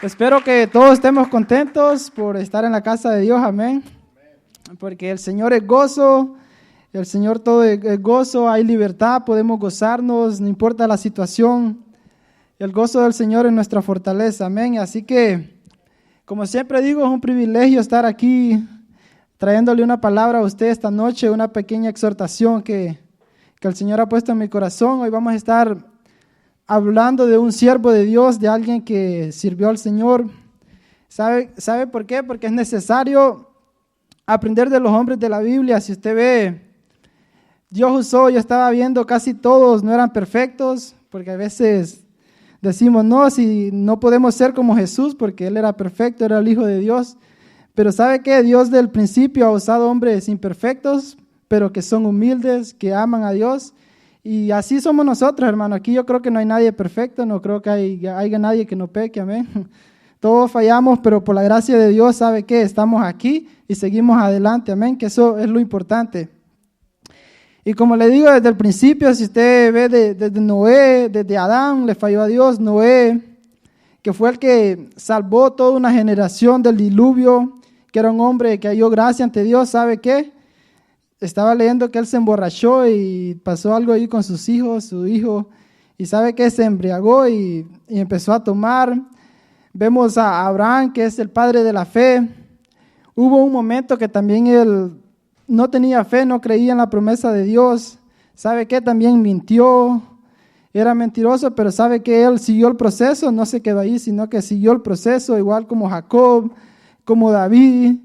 Espero que todos estemos contentos por estar en la casa de Dios, amén. Porque el Señor es gozo, el Señor todo es gozo, hay libertad, podemos gozarnos, no importa la situación. El gozo del Señor es nuestra fortaleza, amén. Así que, como siempre digo, es un privilegio estar aquí trayéndole una palabra a usted esta noche, una pequeña exhortación que el Señor ha puesto en mi corazón. Hoy vamos a estar hablando de un siervo de Dios, de alguien que sirvió al Señor. ¿Sabe por qué? Porque es necesario aprender de los hombres de la Biblia. Si usted ve, yo estaba viendo, casi todos no eran perfectos, porque a veces decimos, no, si no podemos ser como Jesús, porque Él era perfecto, era el Hijo de Dios. Pero ¿sabe qué? Dios del principio ha usado hombres imperfectos, pero que son humildes, que aman a Dios. Y así somos nosotros, hermano. Aquí yo creo que no hay nadie perfecto, no creo que haya nadie que no peque, amén. Todos fallamos, pero por la gracia de Dios, ¿sabe qué? Estamos aquí y seguimos adelante, amén, que eso es lo importante. Y como le digo desde el principio, si usted ve desde Noé, desde Adán, le falló a Dios, Noé, que fue el que salvó toda una generación del diluvio, que era un hombre que halló gracia ante Dios, ¿sabe qué? Estaba leyendo que él se emborrachó y pasó algo ahí con sus hijos, su hijo, y sabe que se embriagó y empezó a tomar. Vemos a Abraham, que es el padre de la fe. Hubo un momento que también él no tenía fe, no creía en la promesa de Dios. Sabe que también mintió, era mentiroso, pero sabe que él siguió el proceso, no se quedó ahí, sino que siguió el proceso, igual como Jacob, como David,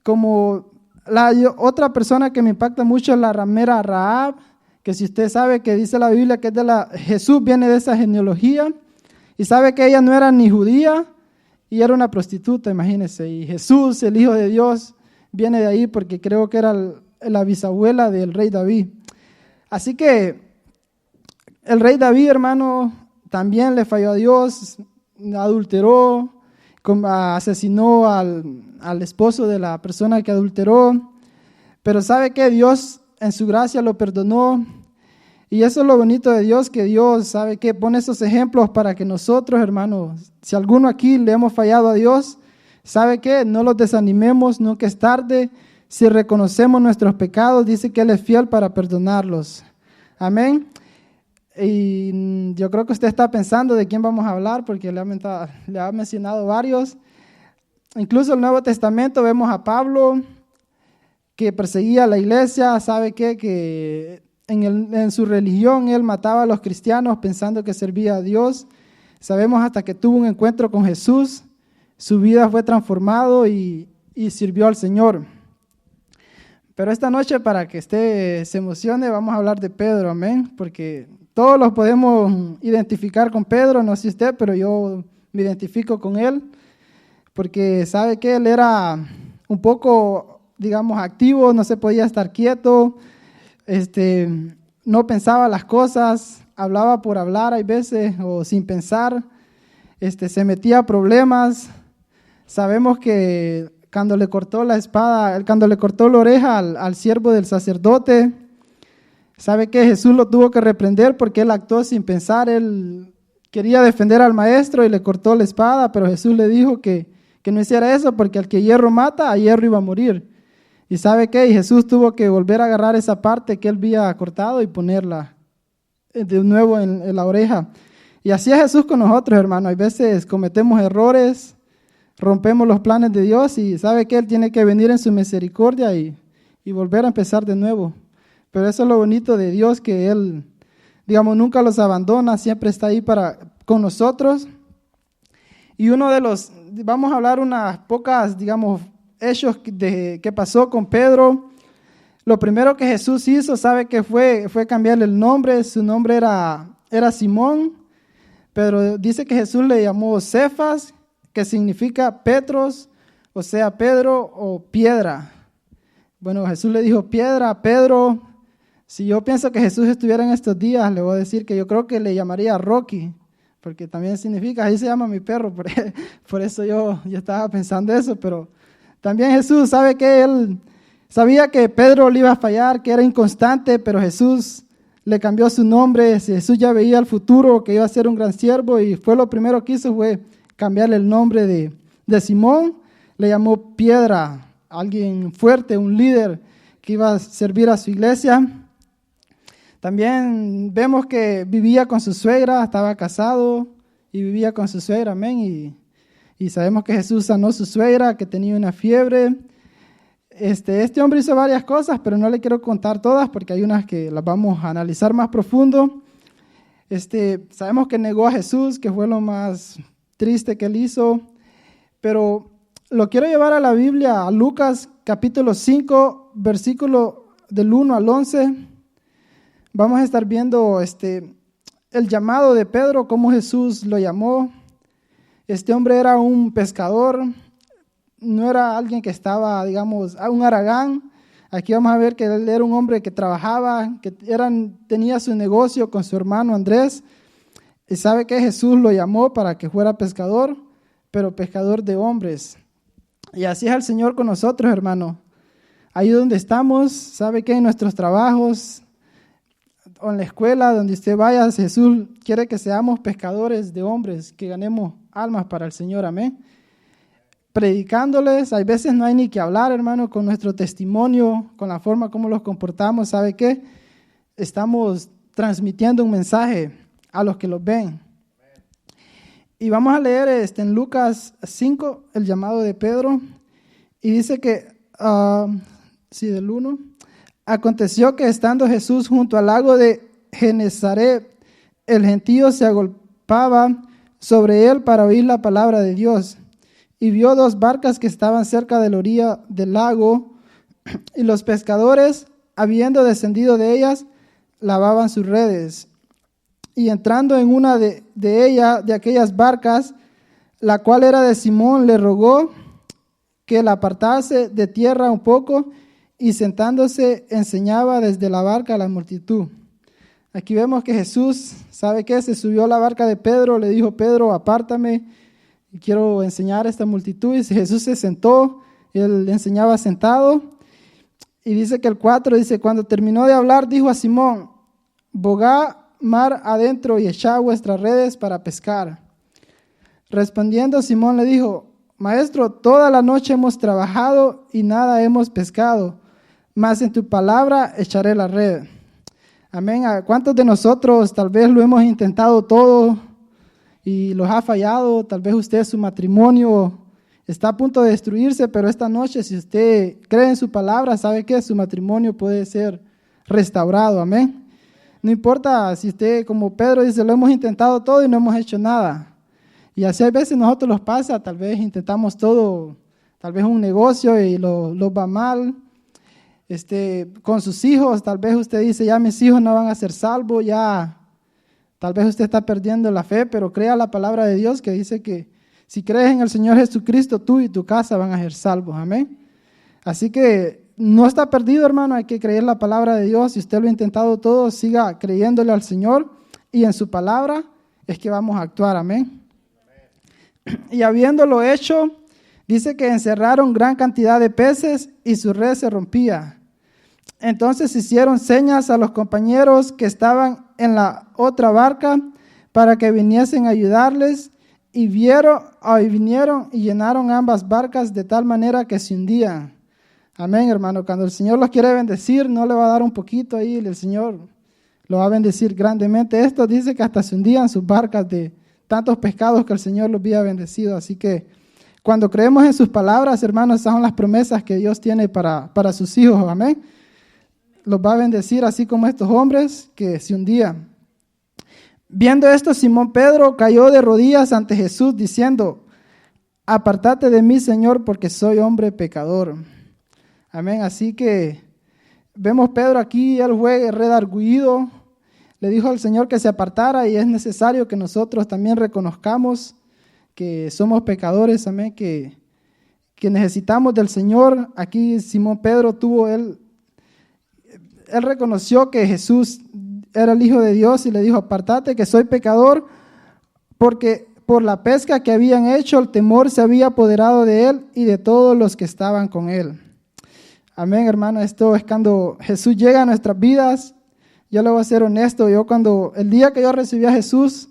como otra persona que me impacta mucho es la ramera Rahab, que si usted sabe que dice la Biblia que es Jesús viene de esa genealogía, y sabe que ella no era ni judía y era una prostituta, imagínese, y Jesús, el Hijo de Dios, viene de ahí porque creo que era la bisabuela del rey David. Así que el rey David, hermano, también le falló a Dios, adulteró, asesinó al esposo de la persona que adulteró, pero sabe que Dios en su gracia lo perdonó, y eso es lo bonito de Dios, que Dios sabe que pone esos ejemplos para que nosotros, hermanos, si alguno aquí le hemos fallado a Dios, sabe que no los desanimemos, nunca es tarde. Si reconocemos nuestros pecados, dice que Él es fiel para perdonarlos, amén. Y yo creo que usted está pensando de quién vamos a hablar, porque le ha mencionado varios. Incluso en el Nuevo Testamento vemos a Pablo, que perseguía a la iglesia. ¿Sabe qué? Que en su religión él mataba a los cristianos pensando que servía a Dios. Sabemos hasta que tuvo un encuentro con Jesús, su vida fue transformado y sirvió al Señor. Pero esta noche, para que usted se emocione, vamos a hablar de Pedro, amén, porque todos los podemos identificar con Pedro, no sé usted, pero yo me identifico con él, porque sabe que él era un poco, digamos, activo, no se podía estar quieto, no pensaba las cosas, hablaba por hablar hay veces, o sin pensar, se metía a problemas. Sabemos que cuando le cortó la oreja al siervo del sacerdote, sabe que Jesús lo tuvo que reprender porque él actuó sin pensar. Él quería defender al maestro y le cortó la espada, pero Jesús le dijo que no hiciera eso porque al que hierro mata, a hierro iba a morir. Y sabe que Jesús tuvo que volver a agarrar esa parte que él había cortado y ponerla de nuevo en la oreja. Y así es Jesús con nosotros, hermano. Hay veces cometemos errores, rompemos los planes de Dios y sabe que Él tiene que venir en su misericordia y volver a empezar de nuevo. Pero eso es lo bonito de Dios, que Él, digamos, nunca los abandona, siempre está ahí con nosotros. Y vamos a hablar unas pocas, digamos, hechos que pasó con Pedro. Lo primero que Jesús hizo, sabe que fue cambiarle el nombre. Su nombre era Simón, pero dice que Jesús le llamó Cefas, que significa Petros, o sea, Pedro o piedra. Bueno, Jesús le dijo piedra, Pedro. Si yo pienso que Jesús estuviera en estos días, le voy a decir que yo creo que le llamaría Rocky, porque también significa, ahí se llama mi perro, por eso yo estaba pensando eso, pero también Jesús sabe que él sabía que Pedro le iba a fallar, que era inconstante, pero Jesús le cambió su nombre. Jesús ya veía el futuro, que iba a ser un gran siervo, y fue lo primero que hizo, fue cambiarle el nombre de Simón, le llamó Piedra, alguien fuerte, un líder que iba a servir a su iglesia. También vemos que vivía con su suegra, estaba casado y vivía con su suegra, amén. Y sabemos que Jesús sanó a su suegra, que tenía una fiebre. Este hombre hizo varias cosas, pero no le quiero contar todas porque hay unas que las vamos a analizar más profundo. Sabemos que negó a Jesús, que fue lo más triste que él hizo, pero lo quiero llevar a la Biblia, a Lucas capítulo 5, versículo del 1 al 11. Vamos a estar viendo el llamado de Pedro, cómo Jesús lo llamó. Este hombre era un pescador, no era alguien que estaba, digamos, un haragán. Aquí vamos a ver que él era un hombre que trabajaba, que tenía su negocio con su hermano Andrés. Y sabe que Jesús lo llamó para que fuera pescador, pero pescador de hombres. Y así es el Señor con nosotros, hermano. Ahí donde estamos, sabe que en nuestros trabajos o en la escuela, donde usted vaya, Jesús quiere que seamos pescadores de hombres, que ganemos almas para el Señor, amén. Predicándoles, hay veces no hay ni que hablar, hermano, con nuestro testimonio, con la forma como los comportamos, ¿sabe qué? Estamos transmitiendo un mensaje a los que los ven. Y vamos a leer en Lucas 5, el llamado de Pedro, y dice que, del 1, aconteció que estando Jesús junto al lago de Genezaret, el gentío se agolpaba sobre él para oír la palabra de Dios. Y vio 2 barcas que estaban cerca de la orilla del lago, y los pescadores, habiendo descendido de ellas, lavaban sus redes. Y entrando en una de aquellas barcas, la cual era de Simón, le rogó que la apartase de tierra un poco, y sentándose enseñaba desde la barca a la multitud. Aquí vemos que Jesús, ¿sabe qué? Se subió a la barca de Pedro, le dijo: Pedro, apártame, quiero enseñar a esta multitud. Y Jesús se sentó, él enseñaba sentado. Y dice que el 4, dice, cuando terminó de hablar, dijo a Simón: bogad mar adentro y echad vuestras redes para pescar. Respondiendo Simón le dijo: Maestro, toda la noche hemos trabajado y nada hemos pescado, mas en tu palabra echaré la red. Amén. ¿A cuántos de nosotros tal vez lo hemos intentado todo y los ha fallado? Tal vez usted, su matrimonio está a punto de destruirse, pero esta noche, si usted cree en su palabra, sabe que su matrimonio puede ser restaurado. Amén. No importa si usted, como Pedro dice, lo hemos intentado todo y no hemos hecho nada. Y así a veces nosotros los pasa, tal vez intentamos todo, tal vez un negocio y lo va mal. Con sus hijos, tal vez usted dice: ya mis hijos no van a ser salvos, ya tal vez usted está perdiendo la fe, pero crea la palabra de Dios que dice que si crees en el Señor Jesucristo, tú y tu casa van a ser salvos, amén. Así que no está perdido, hermano, hay que creer la palabra de Dios. Si usted lo ha intentado todo, siga creyéndole al Señor y en su palabra es que vamos a actuar, amén. Y habiéndolo hecho, dice que encerraron gran cantidad de peces y su red se rompía. Entonces hicieron señas a los compañeros que estaban en la otra barca para que viniesen a ayudarles, y vinieron y llenaron ambas barcas de tal manera que se hundían. Amén, hermano. Cuando el Señor los quiere bendecir, no le va a dar un poquito ahí, el Señor lo va a bendecir grandemente. Esto dice que hasta se hundían sus barcas de tantos pescados que el Señor los había bendecido. Así que cuando creemos en sus palabras, hermanos, esas son las promesas que Dios tiene para sus hijos. Amén. Los va a bendecir así como estos hombres que se hundían. Viendo esto, Simón Pedro cayó de rodillas ante Jesús diciendo: Apártate de mí, Señor, porque soy hombre pecador. Amén. Así que vemos Pedro aquí, él fue redargüido, le dijo al Señor que se apartara, y es necesario que nosotros también reconozcamos que somos pecadores, amén, que necesitamos del Señor. Aquí Simón Pedro él reconoció que Jesús era el Hijo de Dios y le dijo: Apártate que soy pecador, porque por la pesca que habían hecho, el temor se había apoderado de él y de todos los que estaban con él. Amén, hermano. Esto es cuando Jesús llega a nuestras vidas. Yo le voy a ser honesto, el día que yo recibí a Jesús,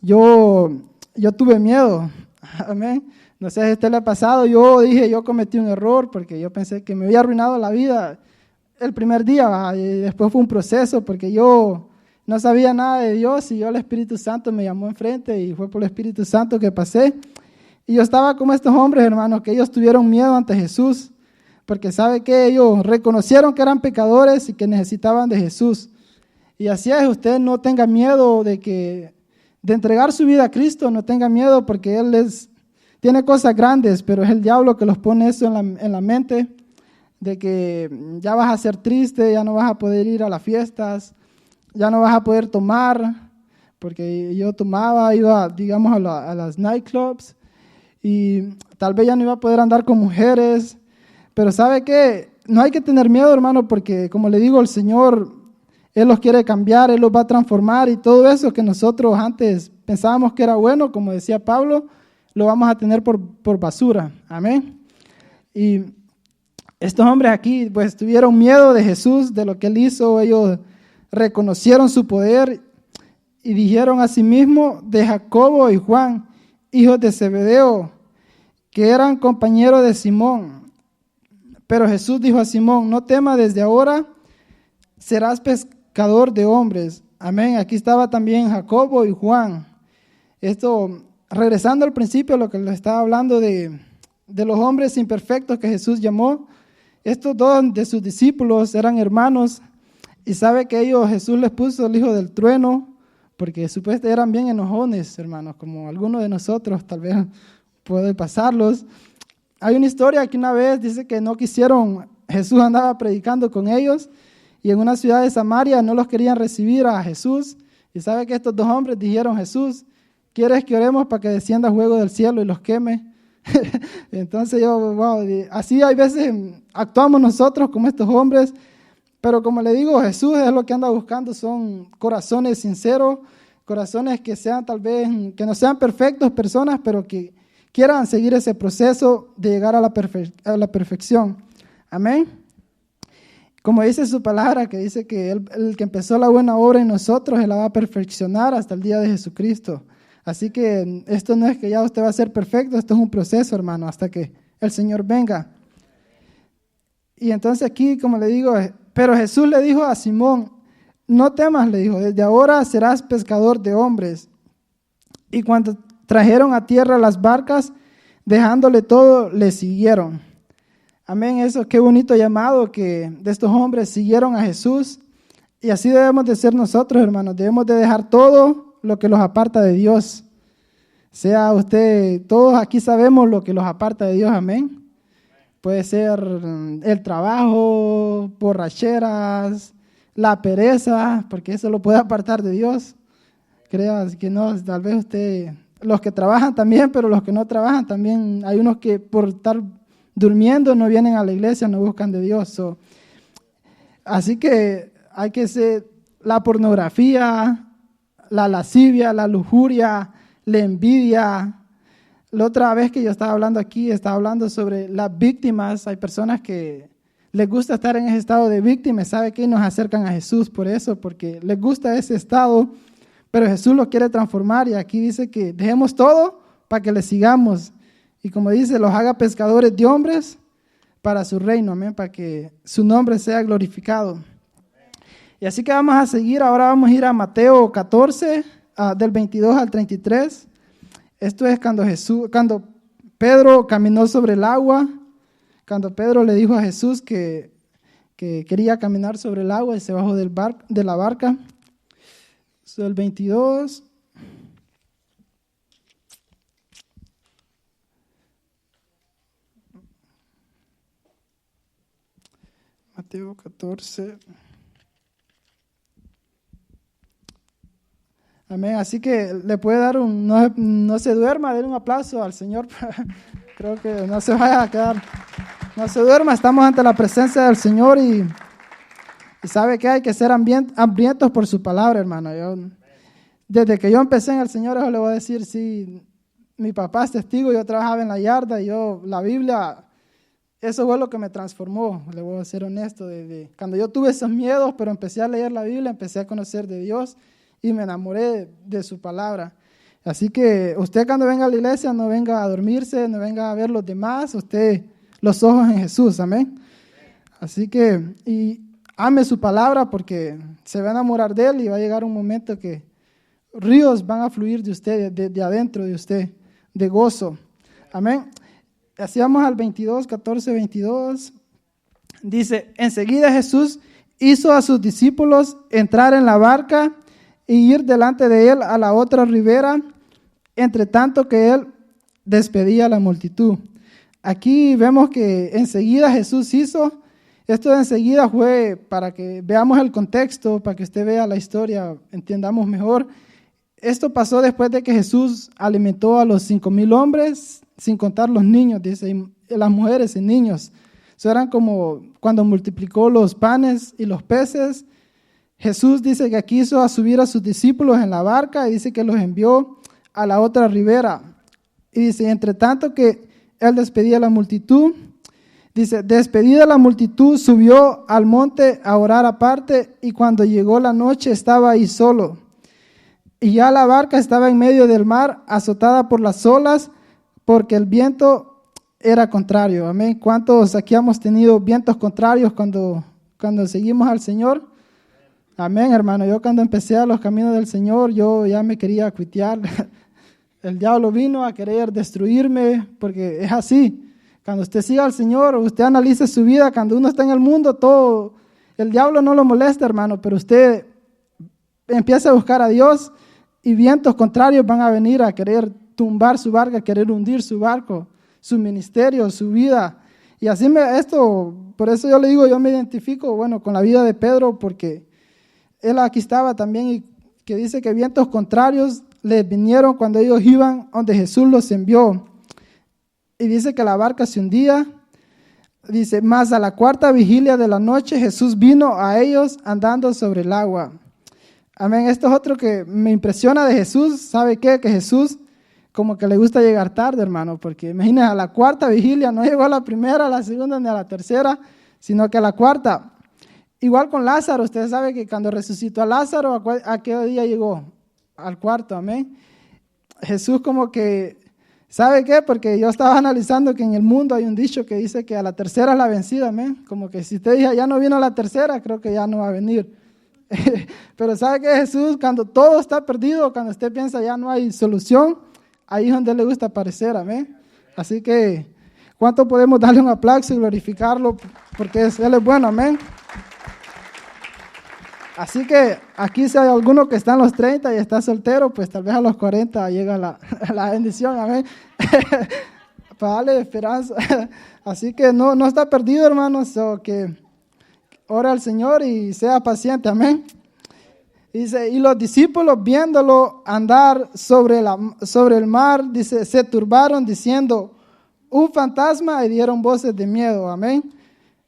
yo yo tuve miedo. Amén. No sé si a usted le ha pasado. Yo cometí un error porque yo pensé que me había arruinado la vida el primer día, y después fue un proceso porque yo no sabía nada de Dios y el Espíritu Santo me llamó enfrente y fue por el Espíritu Santo que pasé. Y yo estaba como estos hombres, hermanos, que ellos tuvieron miedo ante Jesús porque sabe que ellos reconocieron que eran pecadores y que necesitaban de Jesús. Y así es, usted no tenga miedo de entregar su vida a Cristo, no tenga miedo porque Él tiene cosas grandes, pero es el diablo que los pone eso en la mente, de que ya vas a ser triste, ya no vas a poder ir a las fiestas, ya no vas a poder tomar, porque yo tomaba, iba, digamos, a las nightclubs y tal vez ya no iba a poder andar con mujeres, pero ¿sabe qué? No hay que tener miedo, hermano, porque como le digo, el Señor, Él los quiere cambiar, Él los va a transformar y todo eso que nosotros antes pensábamos que era bueno, como decía Pablo, lo vamos a tener por basura. Amén. Y estos hombres aquí pues tuvieron miedo de Jesús, de lo que Él hizo. Ellos reconocieron su poder y dijeron a sí mismos de Jacobo y Juan, hijos de Zebedeo, que eran compañeros de Simón. Pero Jesús dijo a Simón, no temas, desde ahora serás pescador de hombres. Amén. Aquí estaba también Jacobo y Juan. Esto, regresando al principio, lo que les estaba hablando de los hombres imperfectos que Jesús llamó. Estos dos de sus discípulos eran hermanos y sabe que Jesús les puso el hijo del trueno porque supuestamente eran bien enojones, hermanos, como algunos de nosotros tal vez puede pasarlos. Hay una historia que una vez dice que no quisieron, Jesús andaba predicando con ellos y en una ciudad de Samaria no los querían recibir a Jesús y sabe que estos dos hombres dijeron, Jesús, ¿quieres que oremos para que descienda fuego del cielo y los queme? Entonces así hay veces actuamos nosotros como estos hombres, pero como le digo, Jesús es lo que anda buscando, son corazones sinceros, corazones que sean tal vez, que no sean perfectos personas, pero que quieran seguir ese proceso de llegar a la perfección. Amén. Como dice su palabra, que dice que el que empezó la buena obra en nosotros, Él la va a perfeccionar hasta el día de Jesucristo. Así que esto no es que ya usted va a ser perfecto, esto es un proceso, hermano, hasta que el Señor venga. Y entonces aquí, como le digo, pero Jesús le dijo a Simón, no temas, le dijo, desde ahora serás pescador de hombres. Y cuando trajeron a tierra las barcas, dejándole todo, le siguieron. Amén, eso, qué bonito llamado que de estos hombres siguieron a Jesús. Y así debemos de ser nosotros, hermanos, debemos de dejar todo lo que los aparta de Dios. Sea usted, todos aquí sabemos lo que los aparta de Dios, amén. Puede ser el trabajo, borracheras, la pereza, porque eso lo puede apartar de Dios. Creas que no, tal vez usted, los que trabajan también, pero los que no trabajan también, hay unos que por estar durmiendo no vienen a la iglesia, no buscan de Dios. Así que hay que ser la pornografía, la lascivia, la lujuria, la envidia. La otra vez que yo estaba hablando aquí, estaba hablando sobre las víctimas. Hay personas que les gusta estar en ese estado de víctimas. ¿Sabe qué? Nos acercan a Jesús por eso, porque les gusta ese estado, pero Jesús lo quiere transformar y aquí dice que dejemos todo para que le sigamos. Y como dice, los haga pescadores de hombres para su reino, amén, para que su nombre sea glorificado. Y así que vamos a seguir, ahora vamos a ir a Mateo 14, del 22 al 33. Esto es cuando Pedro caminó sobre el agua, cuando Pedro le dijo a Jesús que quería caminar sobre el agua y se bajó de la barca. Esto es el 22. Mateo 14. Amén. Así que le puede dar no se duerma, denle un aplauso al Señor. Creo que no se vaya a quedar, no se duerma, estamos ante la presencia del Señor y sabe que hay que ser hambrientos por su palabra, hermano. Desde que yo empecé en el Señor, yo le voy a decir, sí, mi papá es testigo, yo trabajaba en la yarda y la Biblia, eso fue lo que me transformó, le voy a ser honesto. Cuando yo tuve esos miedos, pero empecé a leer la Biblia, empecé a conocer de Dios y me enamoré de su palabra. Así que usted cuando venga a la iglesia no venga a dormirse, no venga a ver los demás, usted los ojos en Jesús, amén. Así que, y ame su palabra porque se va a enamorar de él y va a llegar un momento que ríos van a fluir de usted, de adentro de usted, de gozo, amén. Así vamos al 22, 14, 22. Dice, enseguida Jesús hizo a sus discípulos entrar en la barca y ir delante de él a la otra ribera, entre tanto que él despedía a la multitud. Aquí vemos que enseguida Jesús hizo, esto de enseguida fue para que veamos el contexto, para que usted vea la historia, entendamos mejor. Esto pasó después de que Jesús alimentó a los 5,000 hombres, sin contar los niños, dice, y las mujeres y niños. Eso eran como cuando multiplicó los panes y los peces. Jesús dice que quiso a subir a sus discípulos en la barca y dice que los envió a la otra ribera. Y dice, entre tanto que él despedía a la multitud, dice, despedida la multitud, subió al monte a orar aparte y cuando llegó la noche estaba ahí solo. Y ya la barca estaba en medio del mar, azotada por las olas, porque el viento era contrario. Amén. ¿Cuántos aquí hemos tenido vientos contrarios cuando seguimos al Señor? Amén, hermano. Yo cuando empecé a los caminos del Señor, yo ya me quería cuitear. El diablo vino a querer destruirme, porque es así. Cuando usted siga al Señor, usted analice su vida, cuando uno está en el mundo, todo, el diablo no lo molesta, hermano, pero usted empieza a buscar a Dios y vientos contrarios van a venir a querer tumbar su barca, a querer hundir su barco, su ministerio, su vida. Y así por eso yo le digo, yo me identifico, bueno, con la vida de Pedro, porque él aquí estaba también y que dice que vientos contrarios les vinieron cuando ellos iban donde Jesús los envió. Y dice que la barca se hundía. Dice, más a la cuarta vigilia de la noche Jesús vino a ellos andando sobre el agua. Amén. Esto es otro que me impresiona de Jesús. ¿Sabe qué? Que Jesús como que le gusta llegar tarde, hermano, porque imagínense, a la cuarta vigilia, no llegó a la primera, a la segunda ni a la tercera, sino que a la cuarta. Igual con Lázaro, usted sabe que cuando resucitó a Lázaro, ¿a qué día llegó? Al cuarto, amén. Jesús como que, ¿sabe qué? Porque yo estaba analizando que en el mundo hay un dicho que dice que a la tercera es la vencida, amén. Como que si usted dice, ya no vino a la tercera, creo que ya no va a venir. Pero ¿sabe qué? Jesús, cuando todo está perdido, cuando usted piensa ya no hay solución, ahí es donde le gusta aparecer, amén. Así que, ¿cuánto podemos darle un aplauso y glorificarlo? Porque Él es bueno, amén. Así que aquí si hay alguno que está en los 30 y está soltero, pues tal vez a los 40 llega la bendición, amén. Para darle esperanza. Así que no está perdido, hermanos, que ora al Señor y sea paciente, amén. Dice, y los discípulos viéndolo andar sobre el mar, dice, se turbaron diciendo, un fantasma, y dieron voces de miedo, amén.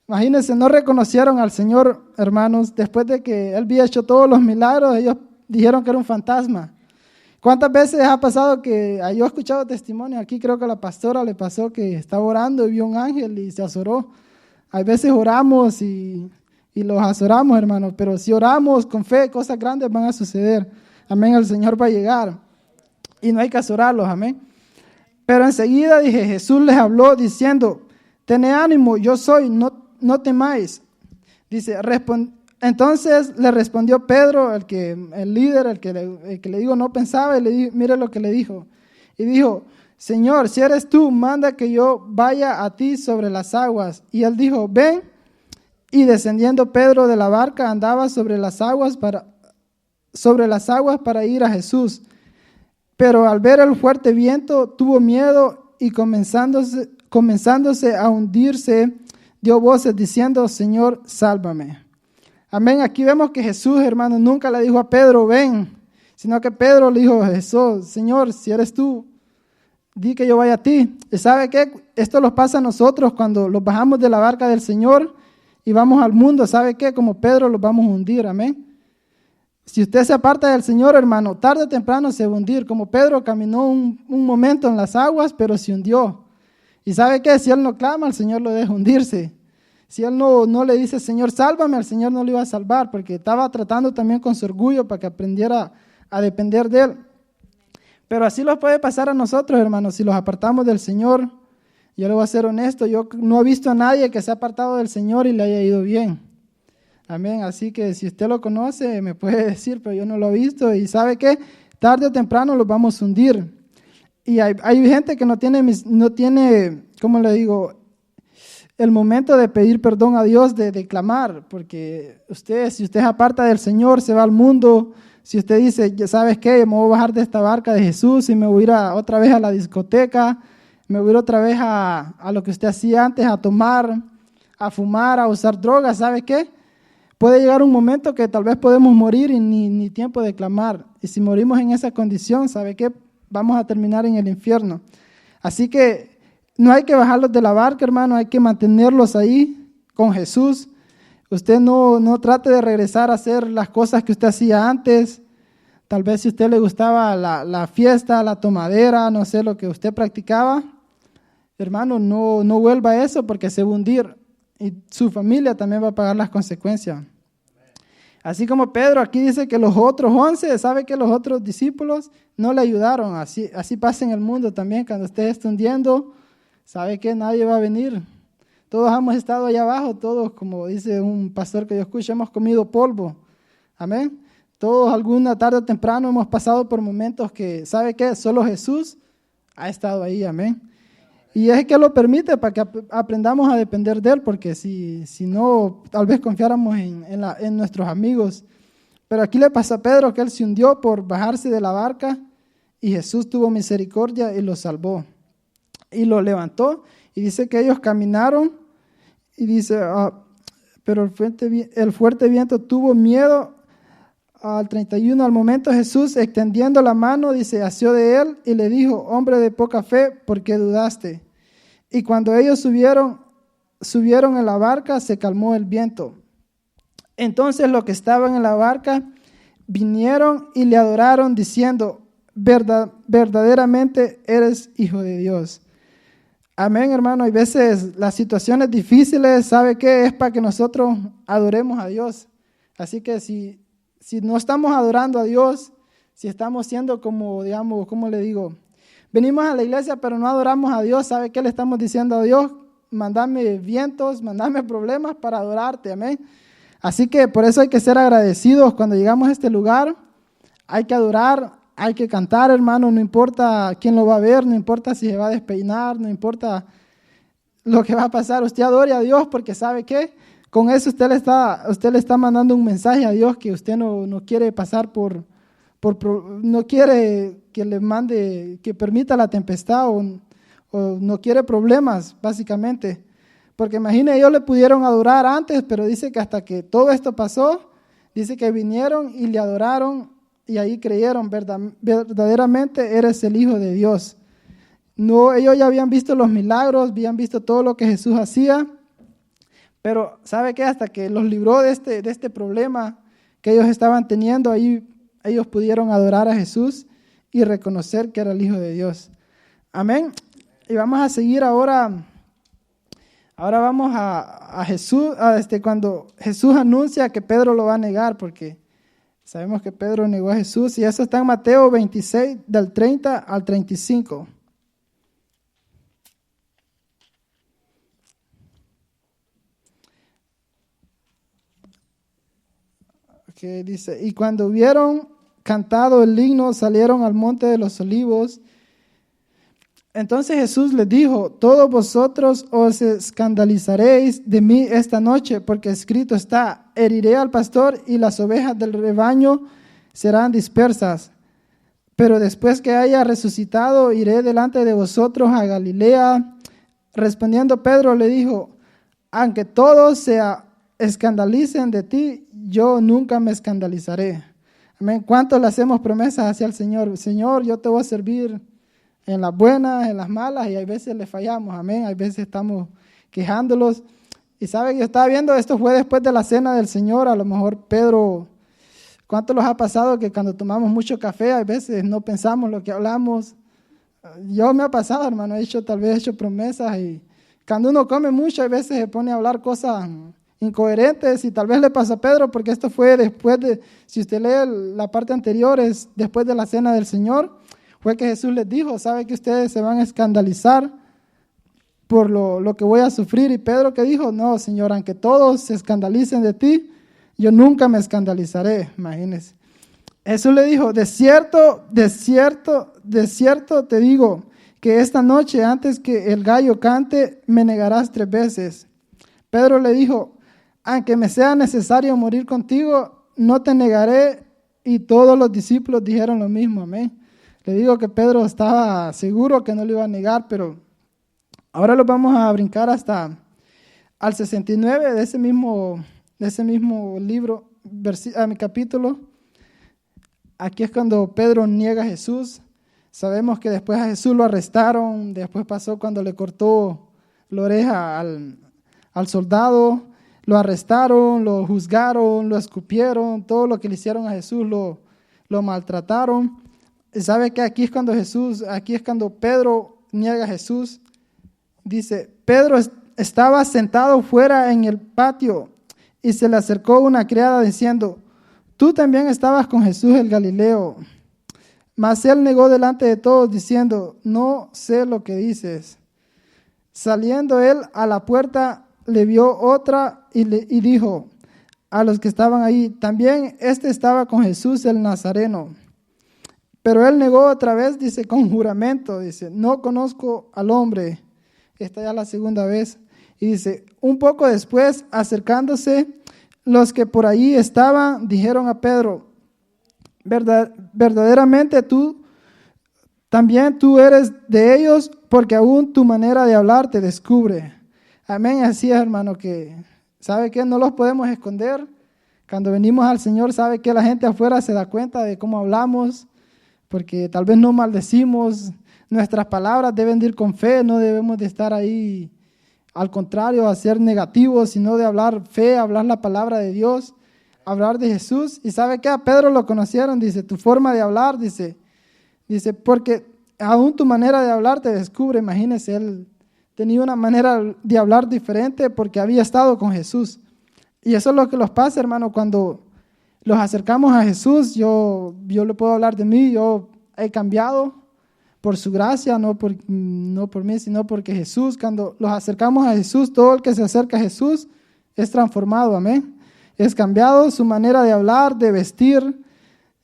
Imagínense, no reconocieron al Señor, hermanos, después de que Él había hecho todos los milagros, ellos dijeron que era un fantasma. ¿Cuántas veces ha pasado que, yo he escuchado testimonios, aquí creo que a la pastora le pasó que estaba orando y vio un ángel y se azoró? Hay veces oramos y los azoramos, hermanos, pero si oramos con fe, cosas grandes van a suceder. Amén, el Señor va a llegar y no hay que azorarlos, amén. Pero enseguida, Jesús les habló diciendo, tened ánimo, yo soy, no temáis. Dice, entonces le respondió Pedro, el líder, el que le digo no pensaba, y mire lo que le dijo. Y dijo, Señor, si eres tú, manda que yo vaya a ti sobre las aguas. Y él dijo, ven. Y descendiendo Pedro de la barca, andaba sobre las aguas para ir a Jesús. Pero al ver el fuerte viento, tuvo miedo y comenzándose a hundirse, dio voces diciendo, Señor, sálvame. Amén. Aquí vemos que Jesús, hermano, nunca le dijo a Pedro, ven, sino que Pedro le dijo a Jesús, Señor, si eres tú, di que yo vaya a ti. ¿Y sabe qué? Esto nos pasa a nosotros cuando los bajamos de la barca del Señor y vamos al mundo. ¿Sabe qué? Como Pedro los vamos a hundir, amén. Si usted se aparta del Señor, hermano, tarde o temprano se va a hundir. Como Pedro caminó un momento en las aguas, pero se hundió. ¿Y sabe qué? Si él no clama, el Señor lo deja hundirse. Si él no le dice, Señor, sálvame, el Señor no lo iba a salvar, porque estaba tratando también con su orgullo para que aprendiera a depender de él. Pero así los puede pasar a nosotros, hermanos, si los apartamos del Señor. Yo le voy a ser honesto, yo no he visto a nadie que se ha apartado del Señor y le haya ido bien. Amén, así que si usted lo conoce, me puede decir, pero yo no lo he visto. Y ¿sabe qué? Tarde o temprano los vamos a hundir. Y hay gente que no tiene, ¿cómo le digo?, el momento de pedir perdón a Dios, de clamar, porque si usted se aparta del Señor, se va al mundo. Si usted dice, ¿sabes qué? Me voy a bajar de esta barca de Jesús y me voy a ir otra vez a la discoteca, me voy a ir otra vez a lo que usted hacía antes, a tomar, a fumar, a usar drogas, ¿sabe qué? Puede llegar un momento que tal vez podemos morir y ni tiempo de clamar. Y si morimos en esa condición, ¿sabe qué? Vamos a terminar en el infierno. Así que no hay que bajarlos de la barca, hermano, hay que mantenerlos ahí con Jesús. Usted no trate de regresar a hacer las cosas que usted hacía antes. Tal vez si a usted le gustaba la fiesta, la tomadera, no sé, lo que usted practicaba. Hermano, no vuelva a eso porque se va a hundir y su familia también va a pagar las consecuencias. Así como Pedro aquí dice que los otros 11, sabe que los otros discípulos no le ayudaron. Así pasa en el mundo también, cuando usted está hundiendo, sabe que nadie va a venir. Todos hemos estado allá abajo, todos, como dice un pastor que yo escucho, hemos comido polvo. Amén. Todos alguna tarde o temprano hemos pasado por momentos que, ¿sabe qué? Solo Jesús ha estado ahí. Amén. Y es que lo permite para que aprendamos a depender de Él, porque si no, tal vez confiáramos en nuestros amigos. Pero aquí le pasa a Pedro que él se hundió por bajarse de la barca y Jesús tuvo misericordia y lo salvó. Y lo levantó y dice que ellos caminaron y dice, pero el fuerte viento tuvo miedo. Al 31, al momento Jesús, extendiendo la mano, dice, asió de él y le dijo, hombre de poca fe, ¿por qué dudaste? Y cuando ellos subieron en la barca, se calmó el viento. Entonces los que estaban en la barca vinieron y le adoraron diciendo, verdaderamente eres Hijo de Dios. Amén, hermano. Hay veces las situaciones difíciles, ¿sabe qué? Es para que nosotros adoremos a Dios. Así que si no estamos adorando a Dios, si estamos siendo como, digamos, ¿cómo le digo? Venimos a la iglesia pero no adoramos a Dios, ¿sabe qué le estamos diciendo a Dios? Mándame vientos, mándame problemas para adorarte, amén. Así que por eso hay que ser agradecidos cuando llegamos a este lugar. Hay que adorar, hay que cantar, hermano, no importa quién lo va a ver, no importa si se va a despeinar, no importa lo que va a pasar. Usted adore a Dios porque ¿sabe qué? Con eso usted le está mandando un mensaje a Dios que usted no quiere pasar no quiere que le mande, que permita la tempestad o no quiere problemas, básicamente. Porque imagine, ellos le pudieron adorar antes, pero dice que hasta que todo esto pasó, dice que vinieron y le adoraron y ahí creyeron, verdaderamente eres el Hijo de Dios. No, ellos ya habían visto los milagros, habían visto todo lo que Jesús hacía, pero ¿sabe qué? Hasta que los libró de este problema que ellos estaban teniendo, ahí ellos pudieron adorar a Jesús y reconocer que era el Hijo de Dios. Amén. Y vamos a seguir ahora vamos a Jesús, cuando Jesús anuncia que Pedro lo va a negar, porque sabemos que Pedro negó a Jesús, y eso está en Mateo 26, del 30 al 35. Que dice, y cuando hubieron cantado el himno, salieron al monte de los olivos. Entonces Jesús les dijo, todos vosotros os escandalizaréis de mí esta noche, porque escrito está, heriré al pastor y las ovejas del rebaño serán dispersas. Pero después que haya resucitado, iré delante de vosotros a Galilea. Respondiendo Pedro le dijo, aunque todos se escandalicen de ti, yo nunca me escandalizaré. Amén. ¿Cuántos le hacemos promesas hacia el Señor? Señor, yo te voy a servir en las buenas, en las malas, y hay veces le fallamos, amén, hay veces estamos quejándolos. Y sabe, yo estaba viendo, esto fue después de la cena del Señor, a lo mejor Pedro, ¿cuánto los ha pasado que cuando tomamos mucho café, a veces no pensamos lo que hablamos? Yo me ha pasado, hermano, tal vez he hecho promesas, y cuando uno come mucho, a veces se pone a hablar cosas incoherentes, y tal vez le pasó a Pedro, porque esto fue después si usted lee la parte anterior, es después de la cena del Señor. fue que Jesús les dijo, ¿sabe que ustedes se van a escandalizar por lo que voy a sufrir? Y Pedro que dijo, no, Señor, aunque todos se escandalicen de ti, yo nunca me escandalizaré, imagínense. Jesús le dijo, de cierto te digo, que esta noche antes que el gallo cante, me negarás 3 veces. Pedro le dijo, aunque me sea necesario morir contigo, no te negaré. Y todos los discípulos dijeron lo mismo, amén. Le digo que Pedro estaba seguro que no lo iba a negar, pero ahora lo vamos a brincar hasta al 69 de ese mismo libro, a mi capítulo. Aquí es cuando Pedro niega a Jesús. Sabemos que después a Jesús lo arrestaron, después pasó cuando le cortó la oreja al soldado, lo arrestaron, lo juzgaron, lo escupieron, todo lo que le hicieron a Jesús lo maltrataron. Y sabe que aquí es cuando Pedro niega a Jesús. Dice, Pedro estaba sentado fuera en el patio y se le acercó una criada diciendo, tú también estabas con Jesús el Galileo. Mas él negó delante de todos diciendo, no sé lo que dices. Saliendo él a la puerta, le vio otra y dijo a los que estaban ahí, también estaba con Jesús el Nazareno. Pero él negó otra vez, dice, con juramento, dice, no conozco al hombre. Esta ya es la segunda vez. Y dice, un poco después, acercándose, los que por allí estaban, dijeron a Pedro, verdaderamente tú eres de ellos, porque aún tu manera de hablar te descubre. Amén, así es, hermano, que ¿sabe qué? No los podemos esconder. Cuando venimos al Señor, ¿sabe que la gente afuera se da cuenta de cómo hablamos? Porque tal vez no maldecimos, nuestras palabras deben de ir con fe, no debemos de estar ahí, al contrario, a ser negativos, sino de hablar fe, hablar la palabra de Dios, hablar de Jesús. Y ¿sabe qué? A Pedro lo conocieron, dice, tu forma de hablar, dice, porque aún tu manera de hablar te descubre. Imagínese, él tenía una manera de hablar diferente porque había estado con Jesús. Y eso es lo que nos pasa, hermano, cuando los acercamos a Jesús. Yo le puedo hablar de mí, yo he cambiado por su gracia, no por mí, sino porque Jesús, cuando los acercamos a Jesús, todo el que se acerca a Jesús es transformado, amén. Es cambiado su manera de hablar, de vestir.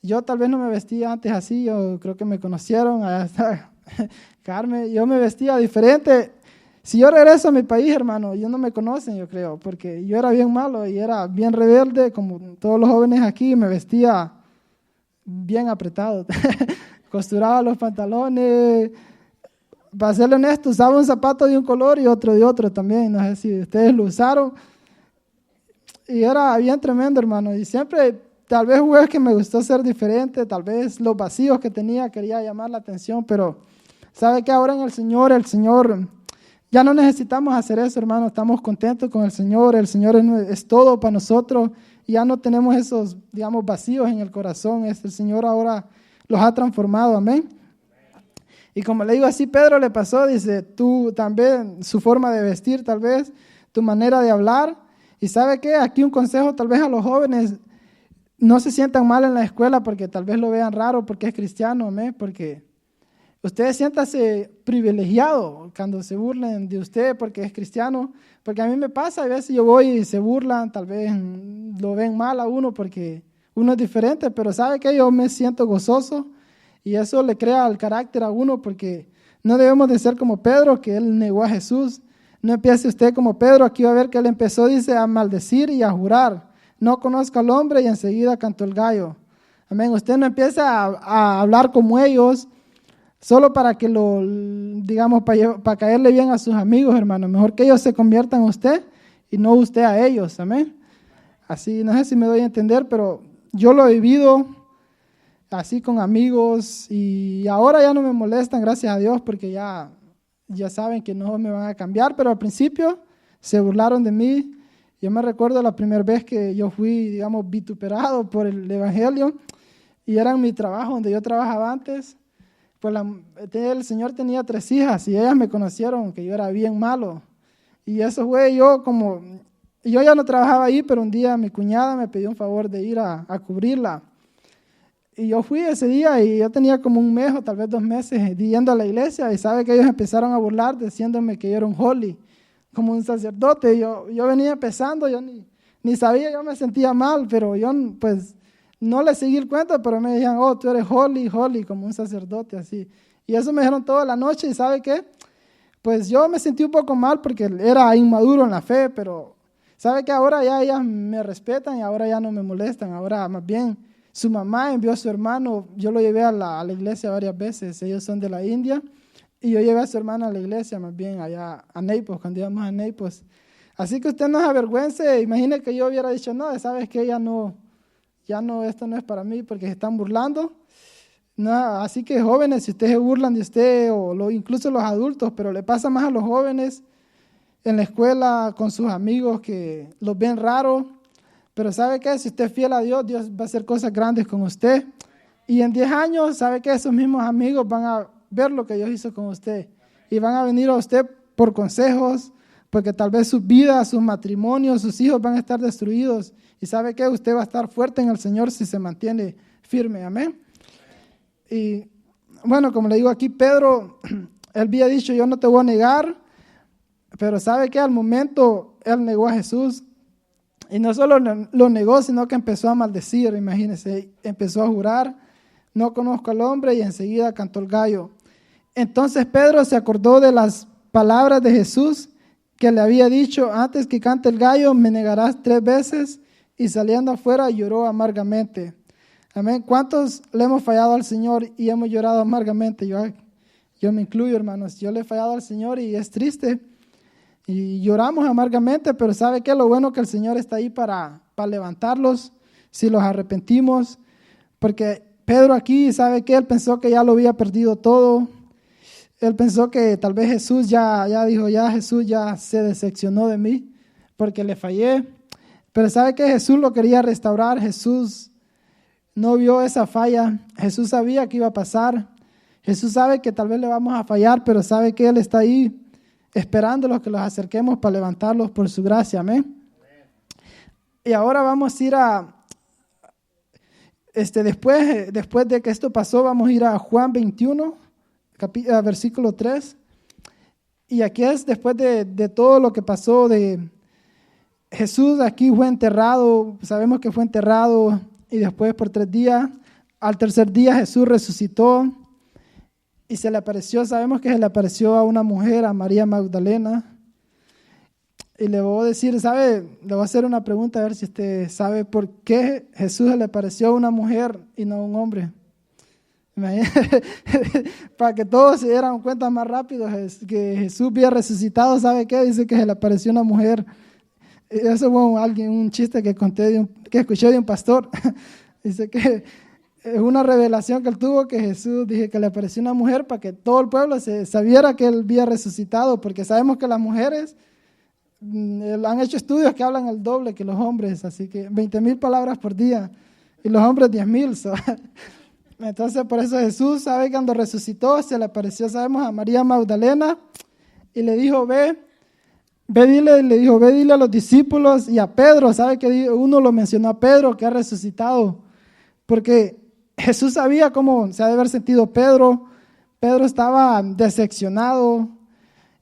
Yo tal vez no me vestía antes así, yo creo que me conocieron, allá está Carmen, yo me vestía diferente. Si yo regreso a mi país, hermano, ellos no me conocen, yo creo, porque yo era bien malo y era bien rebelde, como todos los jóvenes aquí, me vestía bien apretado, costuraba los pantalones, para serle honesto, usaba un zapato de un color y otro de otro también, no sé si ustedes lo usaron, y era bien tremendo, hermano, y siempre, tal vez fue que me gustó ser diferente, tal vez los vacíos que tenía quería llamar la atención, pero sabe que ahora en el Señor ya no necesitamos hacer eso, hermano, estamos contentos con el Señor es todo para nosotros, y ya no tenemos esos, digamos, vacíos en el corazón, el Señor ahora los ha transformado, amén. Y como le digo, así Pedro le pasó, dice, tú también, su forma de vestir tal vez, tu manera de hablar, y ¿sabe qué? Aquí un consejo tal vez a los jóvenes, no se sientan mal en la escuela porque tal vez lo vean raro porque es cristiano, amén, porque ustedes siéntanse privilegiados cuando se burlen de usted porque es cristiano, porque a mí me pasa, a veces yo voy y se burlan, tal vez lo ven mal a uno porque uno es diferente, pero ¿sabe qué? Yo me siento gozoso y eso le crea el carácter a uno porque no debemos de ser como Pedro, que él negó a Jesús. No empiece usted como Pedro, aquí va a ver que él empezó, dice, a maldecir y a jurar. No conozco al hombre y enseguida cantó el gallo. Amén. Usted no empieza a hablar como ellos, solo para que digamos, para caerle bien a sus amigos, hermano. Mejor que ellos se conviertan en usted y no usted a ellos, amén. Así, no sé si me doy a entender, pero yo lo he vivido así con amigos y ahora ya no me molestan, gracias a Dios, porque ya saben que no me van a cambiar, pero al principio se burlaron de mí. Yo me recuerdo la primera vez que yo fui, digamos, vituperado por el evangelio y era en mi trabajo donde yo trabajaba antes. Pues el Señor tenía 3 hijas y ellas me conocieron que yo era bien malo. Y eso fue yo ya no trabajaba ahí, pero un día mi cuñada me pidió un favor de ir a cubrirla. Y yo fui ese día y yo tenía como un mes o tal vez 2 meses yendo a la iglesia y sabe que ellos empezaron a burlar diciéndome que yo era un holy, como un sacerdote. Y yo venía empezando, yo ni sabía, yo me sentía mal, pero yo pues no le seguí el cuento, pero me decían, oh, tú eres holy, holy, como un sacerdote, así. Y eso me dijeron toda la noche y ¿sabe qué? Pues yo me sentí un poco mal porque era inmaduro en la fe, pero ¿sabe qué? Ahora ya ellas me respetan y ahora ya no me molestan, ahora más bien su mamá envió a su hermano, yo lo llevé a la iglesia varias veces, ellos son de la India, y yo llevé a su hermana a la iglesia, más bien allá a Naples, cuando íbamos a Naples. Así que usted no se avergüence, imagine que yo hubiera dicho, no, sabes que ya no, esto no es para mí porque se están burlando. No, así que jóvenes, si ustedes se burlan de usted, o incluso los adultos, pero le pasa más a los jóvenes en la escuela, con sus amigos que los ven raros. Pero ¿sabe qué? Si usted es fiel a Dios, Dios va a hacer cosas grandes con usted. Y en 10 años, ¿sabe qué? Esos mismos amigos van a ver lo que Dios hizo con usted. Y van a venir a usted por consejos, porque tal vez sus vidas, sus matrimonios, sus hijos van a estar destruidos. Y ¿sabe qué? Usted va a estar fuerte en el Señor si se mantiene firme. Amén. Y bueno, como le digo aquí, Pedro, él había dicho, yo no te voy a negar. Pero ¿sabe qué? Al momento, él negó a Jesús. Y no solo lo negó, sino que empezó a maldecir, imagínense, empezó a jurar, no conozco al hombre, y enseguida cantó el gallo. Entonces Pedro se acordó de las palabras de Jesús que le había dicho, antes que cante el gallo, me negarás 3 veces, y saliendo afuera lloró amargamente. Amén. ¿Cuántos le hemos fallado al Señor y hemos llorado amargamente? Yo me incluyo, hermanos, yo le he fallado al Señor y es triste. Y lloramos amargamente, pero ¿sabe qué? Lo bueno que el Señor está ahí para levantarlos si los arrepentimos. Porque Pedro aquí, ¿sabe qué? Él pensó que ya lo había perdido todo. Él pensó que tal vez Jesús ya dijo, ya Jesús ya se decepcionó de mí porque le fallé. Pero ¿sabe qué? Jesús lo quería restaurar. Jesús no vio esa falla. Jesús sabía que iba a pasar. Jesús sabe que tal vez le vamos a fallar, pero ¿sabe que Él está ahí esperándolos que los acerquemos para levantarlos por su gracia, amén. Y ahora vamos a ir después de que esto pasó, vamos a ir a Juan 21, versículo 3. Y aquí es después de todo lo que pasó de Jesús, aquí fue enterrado, sabemos que fue enterrado y después por 3 días, al tercer día Jesús resucitó. Y se le apareció, sabemos que se le apareció a una mujer, a María Magdalena. Y le voy a decir, le voy a hacer una pregunta a ver si usted sabe por qué Jesús se le apareció a una mujer y no a un hombre. Para que todos se dieran cuenta más rápido que Jesús había resucitado, ¿sabe qué? Dice que se le apareció una mujer. Eso fue un chiste que conté, que escuché de un pastor. Dice que es una revelación que él tuvo, que Jesús dije que le apareció una mujer para que todo el pueblo sabiera que él había resucitado, porque sabemos que las mujeres han hecho estudios que hablan el doble que los hombres, así que 20,000 palabras por día y los hombres 10,000. Entonces por eso Jesús, sabe, cuando resucitó se le apareció, sabemos, a María Magdalena y le dijo, ve dile a los discípulos y a Pedro, sabe que uno lo mencionó a Pedro que ha resucitado, porque Jesús sabía cómo se ha de haber sentido Pedro. Pedro estaba decepcionado,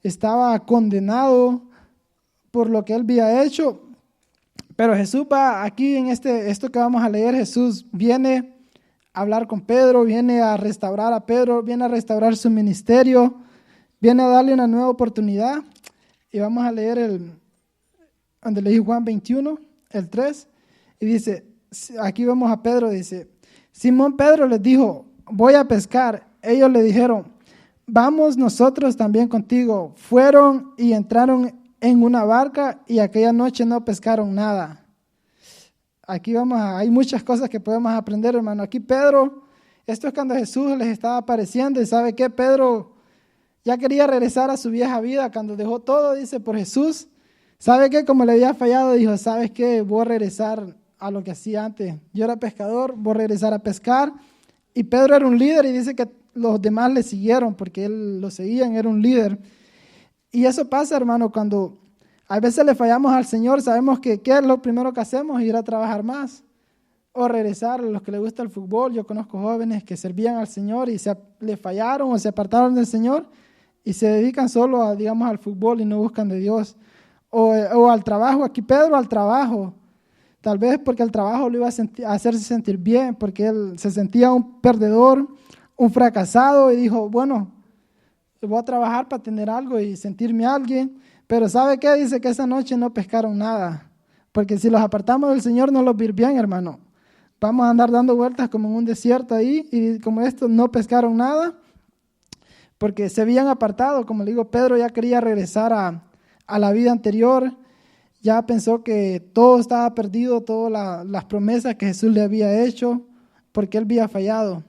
estaba condenado por lo que él había hecho. Pero Jesús va aquí en esto que vamos a leer, Jesús viene a hablar con Pedro, viene a restaurar a Pedro, viene a restaurar su ministerio, viene a darle una nueva oportunidad. Y vamos a leer donde leí Juan 21, el 3, y dice, aquí vemos a Pedro, dice, Simón Pedro les dijo, voy a pescar. Ellos le dijeron, vamos nosotros también contigo. Fueron y entraron en una barca y aquella noche no pescaron nada. Aquí hay muchas cosas que podemos aprender, hermano. Aquí Pedro, esto es cuando Jesús les estaba apareciendo y ¿sabe qué? Pedro ya quería regresar a su vieja vida cuando dejó todo, dice, por Jesús. ¿Sabe qué? Como le había fallado, dijo, ¿sabes qué? Voy a regresar a lo que hacía antes. Yo era pescador, voy a regresar a pescar. Y Pedro era un líder y dice que los demás le siguieron porque él lo seguían, era un líder. Y eso pasa, hermano, cuando a veces le fallamos al Señor, sabemos que ¿qué es lo primero que hacemos? Ir a trabajar más. o regresar a los que les gusta el fútbol. Yo conozco jóvenes que servían al Señor y le fallaron o se apartaron del Señor y se dedican solo a, digamos, al fútbol y no buscan de Dios. O al trabajo, aquí Pedro al trabajo, tal vez porque el trabajo lo iba a hacerse sentir bien, porque él se sentía un perdedor, un fracasado y dijo, bueno, voy a trabajar para tener algo y sentirme alguien, pero ¿sabe qué? Dice que esa noche no pescaron nada, porque si los apartamos del Señor no los va a ir bien, hermano. Vamos a andar dando vueltas como en un desierto ahí y como esto no pescaron nada, porque se habían apartado, como le digo, Pedro ya quería regresar a la vida anterior, ya pensó que todo estaba perdido, todas las promesas que Jesús le había hecho, porque él había fallado.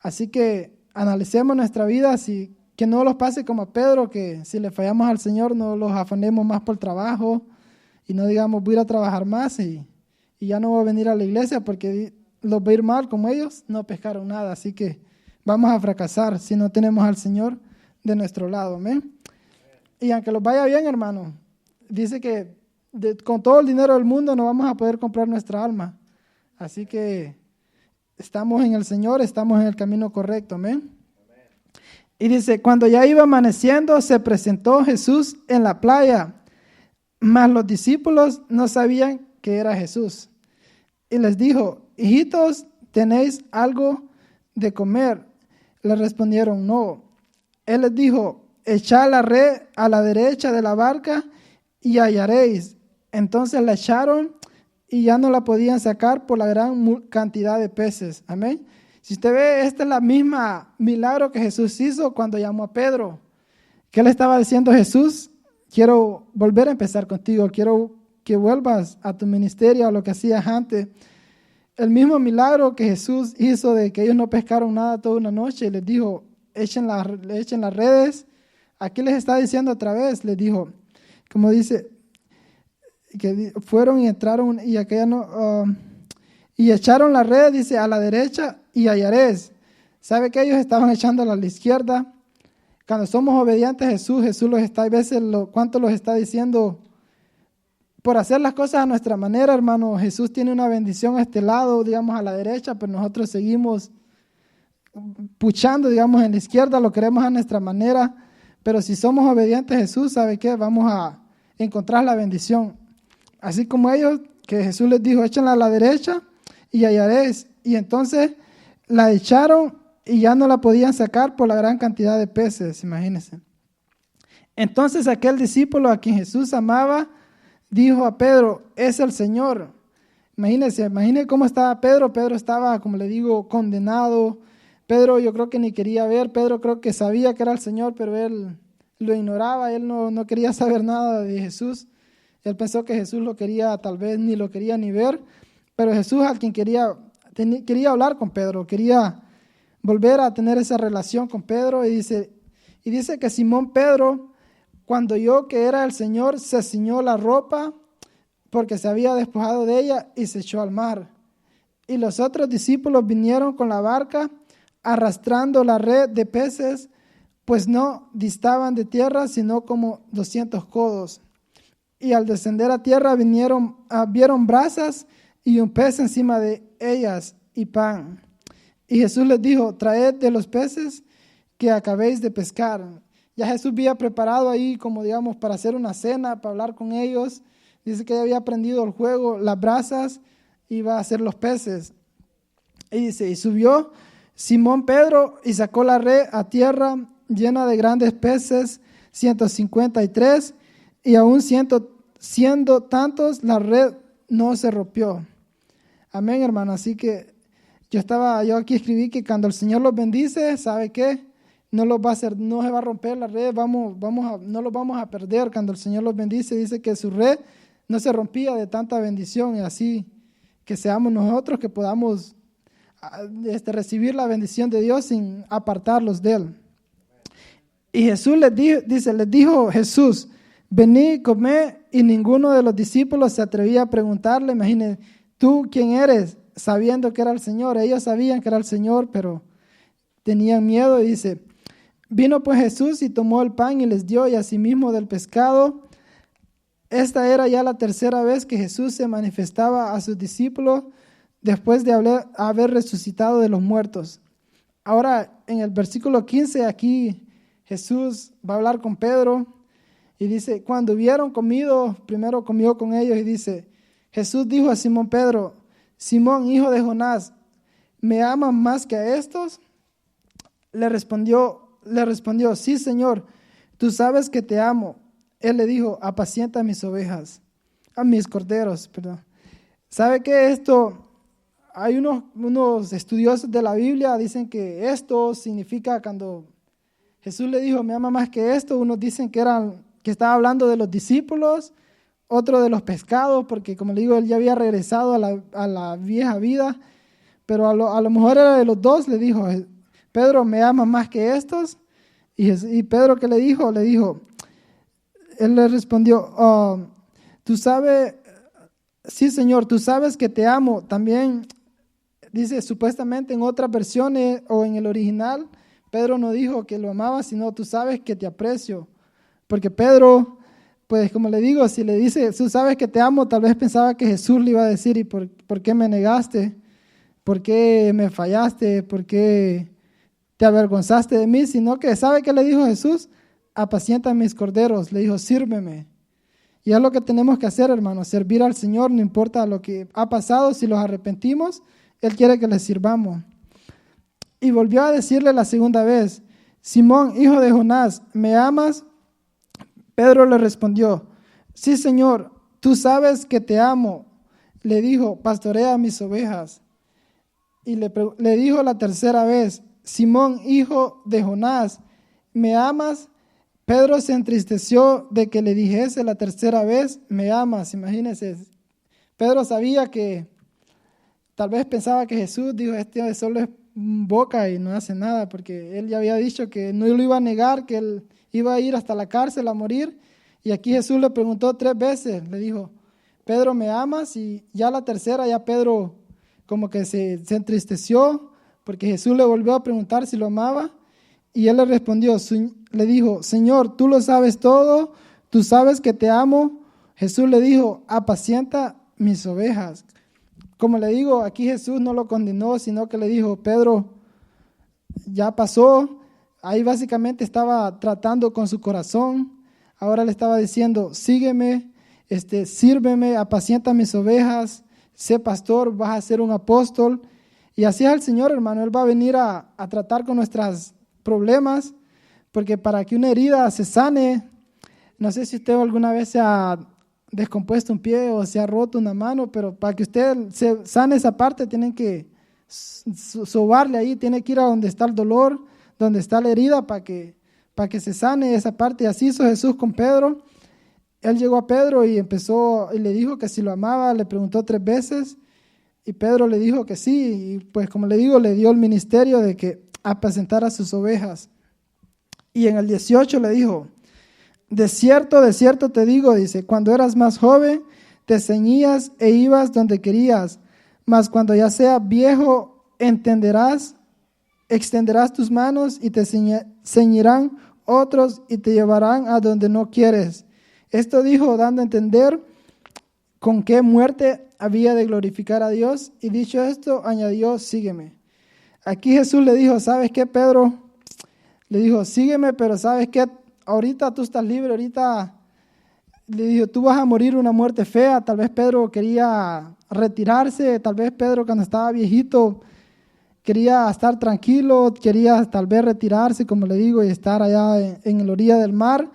Así que analicemos nuestra vida, que no los pase como a Pedro, que si le fallamos al Señor no los afanemos más por trabajo y no digamos voy a ir a trabajar más y ya no voy a venir a la iglesia porque los va a ir mal como ellos, no pescaron nada. Así que vamos a fracasar si no tenemos al Señor de nuestro lado. Amén. Y aunque los vaya bien, hermano, dice que con todo el dinero del mundo no vamos a poder comprar nuestra alma. Así que estamos en el Señor, estamos en el camino correcto. Amén. Y dice, cuando ya iba amaneciendo, se presentó Jesús en la playa, mas los discípulos no sabían que era Jesús. Y les dijo, hijitos, ¿tenéis algo de comer? Le respondieron, no. Él les dijo, echad la red a la derecha de la barca y hallaréis. Entonces la echaron y ya no la podían sacar por la gran cantidad de peces. Amén. Si usted ve, esta es la misma milagro que Jesús hizo cuando llamó a Pedro. ¿Qué le estaba diciendo Jesús? Quiero volver a empezar contigo, quiero que vuelvas a tu ministerio, a lo que hacías antes. El mismo milagro que Jesús hizo de que ellos no pescaron nada toda una noche y les dijo, echen las redes. Aquí les está diciendo otra vez, les dijo, como dice, que fueron y entraron y aquella no, y echaron la red, dice, a la derecha y hallaréis. ¿Sabe que ellos estaban echándola a la izquierda? Cuando somos obedientes a Jesús, Jesús los está, a veces, ¿cuánto los está diciendo? Por hacer las cosas a nuestra manera, hermano, Jesús tiene una bendición a este lado, digamos, a la derecha, pero nosotros seguimos puchando, digamos, en la izquierda, lo queremos a nuestra manera. Pero si somos obedientes a Jesús, ¿sabe qué? Vamos a encontrar la bendición. Así como ellos, que Jesús les dijo, échenla a la derecha y hallaréis. Y entonces la echaron y ya no la podían sacar por la gran cantidad de peces, imagínense. Entonces aquel discípulo a quien Jesús amaba, dijo a Pedro, es el Señor. Imagínense cómo estaba Pedro. Pedro estaba, como le digo, condenado. Pedro yo creo que ni quería ver, Pedro creo que sabía que era el Señor, pero él lo ignoraba, él no quería saber nada de Jesús. Él pensó que Jesús lo quería, tal vez ni lo quería ni ver, pero Jesús al quien quería hablar con Pedro, quería volver a tener esa relación con Pedro y dice que Simón Pedro, cuando oyó que era el Señor, se ciñó la ropa porque se había despojado de ella y se echó al mar. Y los otros discípulos vinieron con la barca arrastrando la red de peces, pues no distaban de tierra, sino como 200 codos. Y al descender a tierra vieron brasas y un pez encima de ellas y pan. Y Jesús les dijo, traed de los peces que acabéis de pescar. Ya Jesús había preparado ahí, como digamos, para hacer una cena, para hablar con ellos. Dice que ya había aprendido el juego, las brasas, iba a hacer los peces. Y dice, y subió Simón Pedro y sacó la red a tierra llena de grandes peces, 153, y aún siendo tantos, la red no se rompió. Amén, hermano. Así que yo aquí escribí que cuando el Señor los bendice, ¿sabe qué? No se va a romper la red, no los vamos a perder. Cuando el Señor los bendice, dice que su red no se rompía de tanta bendición, y así que seamos nosotros que podamos recibir la bendición de Dios sin apartarlos de Él. Y Jesús les dijo Jesús, venid, comed, y ninguno de los discípulos se atrevía a preguntarle, imagínense, ¿tú quién eres? Sabiendo que era el Señor. Ellos sabían que era el Señor, pero tenían miedo. Y dice, vino pues Jesús y tomó el pan y les dio, y asimismo del pescado. Esta era ya la tercera vez que Jesús se manifestaba a sus discípulos después de haber resucitado de los muertos. Ahora, en el versículo 15, aquí Jesús va a hablar con Pedro y dice, cuando hubieron comido, primero comió con ellos y dice, Jesús dijo a Simón Pedro, Simón, hijo de Jonás, ¿me amas más que a estos? Le respondió, sí, Señor, tú sabes que te amo. Él le dijo, apacienta mis ovejas, a mis corderos, perdón. ¿Sabe qué? Esto, hay unos estudiosos de la Biblia, dicen que esto significa cuando Jesús le dijo, me ama más que esto, unos dicen que estaba hablando de los discípulos, otro de los pescados, porque como le digo, él ya había regresado a la vieja vida, pero a lo mejor era de los dos. Le dijo, Pedro, ¿me ama más que estos? Y Pedro, ¿qué le dijo? Él le respondió, tú sabes, sí, Señor, tú sabes que te amo. También dice, supuestamente en otras versiones o en el original, Pedro no dijo que lo amaba, sino tú sabes que te aprecio. Porque Pedro, pues como le digo, si le dice, tú sabes que te amo, tal vez pensaba que Jesús le iba a decir, ¿y por qué me negaste? ¿Por qué me fallaste? ¿Por qué te avergonzaste de mí? Sino que, ¿sabe qué le dijo Jesús? Apacienta mis corderos. Le dijo, sírveme. Y es lo que tenemos que hacer, hermanos, servir al Señor, no importa lo que ha pasado, si los arrepentimos, Él quiere que le sirvamos. Y volvió a decirle la segunda vez, Simón, hijo de Jonás, ¿me amas? Pedro le respondió, sí, Señor, tú sabes que te amo. Le dijo, pastorea mis ovejas. Y le dijo la tercera vez, Simón, hijo de Jonás, ¿me amas? Pedro se entristeció de que le dijese la tercera vez, me amas. Imagínense, Pedro sabía que, tal vez pensaba que Jesús dijo, este solo es boca y no hace nada, porque él ya había dicho que no lo iba a negar, que él iba a ir hasta la cárcel a morir. Y aquí Jesús le preguntó 3 veces, le dijo, Pedro, ¿me amas? Y ya la tercera, ya Pedro como que se entristeció, porque Jesús le volvió a preguntar si lo amaba. Y él le respondió, le dijo, Señor, tú lo sabes todo, tú sabes que te amo. Jesús le dijo, apacienta mis ovejas. Como le digo, aquí Jesús no lo condenó, sino que le dijo, Pedro, ya pasó. Ahí básicamente estaba tratando con su corazón. Ahora le estaba diciendo, sígueme, sírveme, apacienta mis ovejas, sé pastor, vas a ser un apóstol. Y así es el Señor, hermano. Él va a venir a tratar con nuestros problemas, porque para que una herida se sane, no sé si usted alguna vez se ha descompuesto un pie o se ha roto una mano, pero para que usted se sane esa parte, tienen que sobarle ahí, tiene que ir a donde está el dolor, donde está la herida, para que se sane esa parte. Y así hizo Jesús con Pedro. Él llegó a Pedro y le dijo que si lo amaba, le preguntó 3 veces, y Pedro le dijo que sí, y pues como le digo, le dio el ministerio de que apacentara sus ovejas. Y en el 18 le dijo, de cierto te digo, dice, cuando eras más joven, te ceñías e ibas donde querías, mas cuando ya seas viejo, extenderás tus manos y te ceñirán otros y te llevarán a donde no quieres. Esto dijo, dando a entender con qué muerte había de glorificar a Dios, y dicho esto, añadió, sígueme. Aquí Jesús le dijo, ¿sabes qué, Pedro? Le dijo, sígueme, pero ¿sabes qué? Ahorita tú estás libre, ahorita le dijo, tú vas a morir una muerte fea. Tal vez Pedro quería retirarse, tal vez Pedro cuando estaba viejito quería estar tranquilo, quería tal vez retirarse, como le digo, y estar allá en la orilla del mar.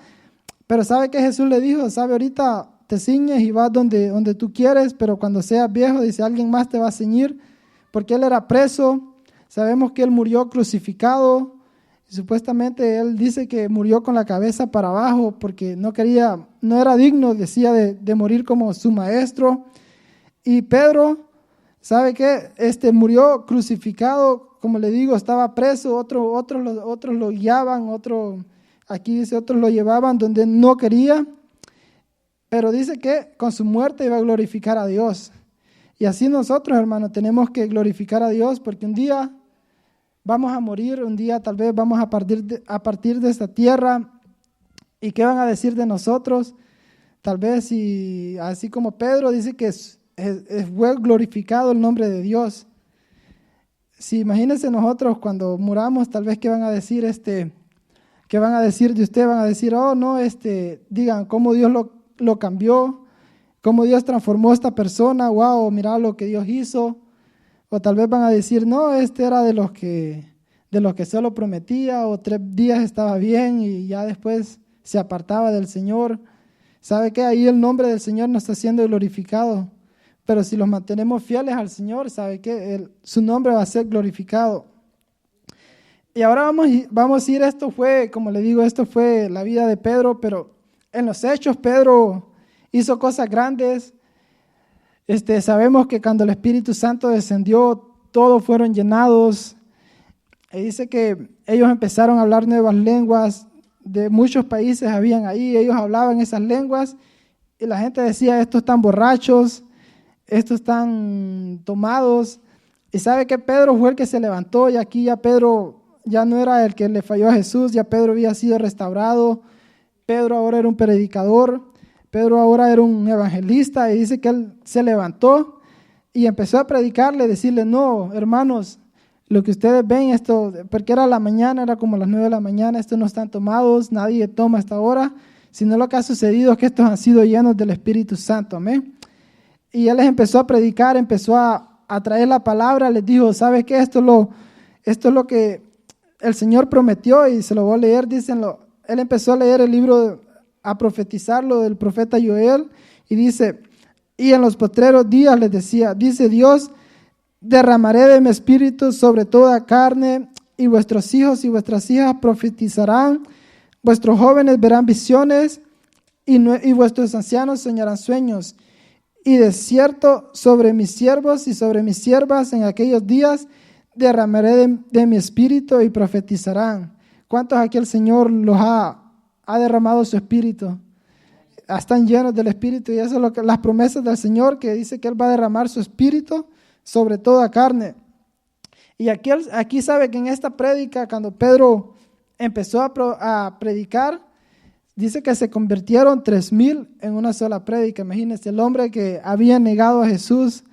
Pero ¿sabe qué Jesús le dijo? ¿Sabe? Ahorita te ciñes y vas donde tú quieres, pero cuando seas viejo, dice, alguien más te va a ceñir, porque él era preso. Sabemos que él murió crucificado. Y supuestamente él dice que murió con la cabeza para abajo porque no era digno, decía, de morir como su maestro. Y Pedro, ¿sabe qué? Murió crucificado, como le digo, estaba preso, otros lo guiaban, aquí dice, otros lo llevaban donde no quería, pero dice que con su muerte iba a glorificar a Dios. Y así nosotros, hermanos, tenemos que glorificar a Dios, porque un día vamos a morir, un día tal vez vamos a partir de esta tierra. ¿Y qué van a decir de nosotros? Tal vez, y así como Pedro dice que fue glorificado el nombre de Dios. Si imagínense nosotros cuando muramos, tal vez que van a decir ¿qué van a decir de usted? Van a decir, oh, no, digan cómo Dios lo cambió, cómo Dios transformó a esta persona, wow, mira lo que Dios hizo. O tal vez van a decir, no, era de los que solo prometía, o 3 días estaba bien y ya después se apartaba del Señor. ¿Sabe qué? Ahí el nombre del Señor no está siendo glorificado. Pero si los mantenemos fieles al Señor, ¿sabe qué? Su nombre va a ser glorificado. Y ahora vamos a ir, como le digo, esto fue la vida de Pedro, pero en los Hechos Pedro hizo cosas grandes. Sabemos que cuando el Espíritu Santo descendió, todos fueron llenados. Y dice que ellos empezaron a hablar nuevas lenguas, de muchos países habían ahí, ellos hablaban esas lenguas y la gente decía, estos están borrachos, estos están tomados. Y sabe que Pedro fue el que se levantó y aquí ya Pedro ya no era el que le falló a Jesús, ya Pedro había sido restaurado. Pedro ahora era un predicador, Pedro ahora era un evangelista y dice que él se levantó y empezó a predicarle, decirle, no, hermanos, lo que ustedes ven, porque era la mañana, era como las 9 de la mañana, estos no están tomados, nadie toma hasta ahora, sino lo que ha sucedido es que estos han sido llenos del Espíritu Santo, amén. Y él les empezó a predicar, empezó a traer la palabra, les dijo, ¿sabes qué? Esto es lo que el Señor prometió y se lo voy a leer, él empezó a leer el libro, a profetizarlo del profeta Joel y dice, y en los postreros días les decía, dice Dios, derramaré de mi espíritu sobre toda carne y vuestros hijos y vuestras hijas profetizarán, vuestros jóvenes verán visiones y vuestros ancianos soñarán sueños. Y de cierto sobre mis siervos y sobre mis siervas en aquellos días derramaré de mi espíritu y profetizarán. ¿Cuántos aquí el Señor los ha derramado su espíritu? Están llenos del espíritu y eso es las promesas del Señor, que dice que Él va a derramar su espíritu sobre toda carne. Y aquí sabe que en esta prédica, cuando Pedro empezó a predicar, dice que se convirtieron 3,000 en una sola prédica. Imagínense, el hombre que había negado a Jesús,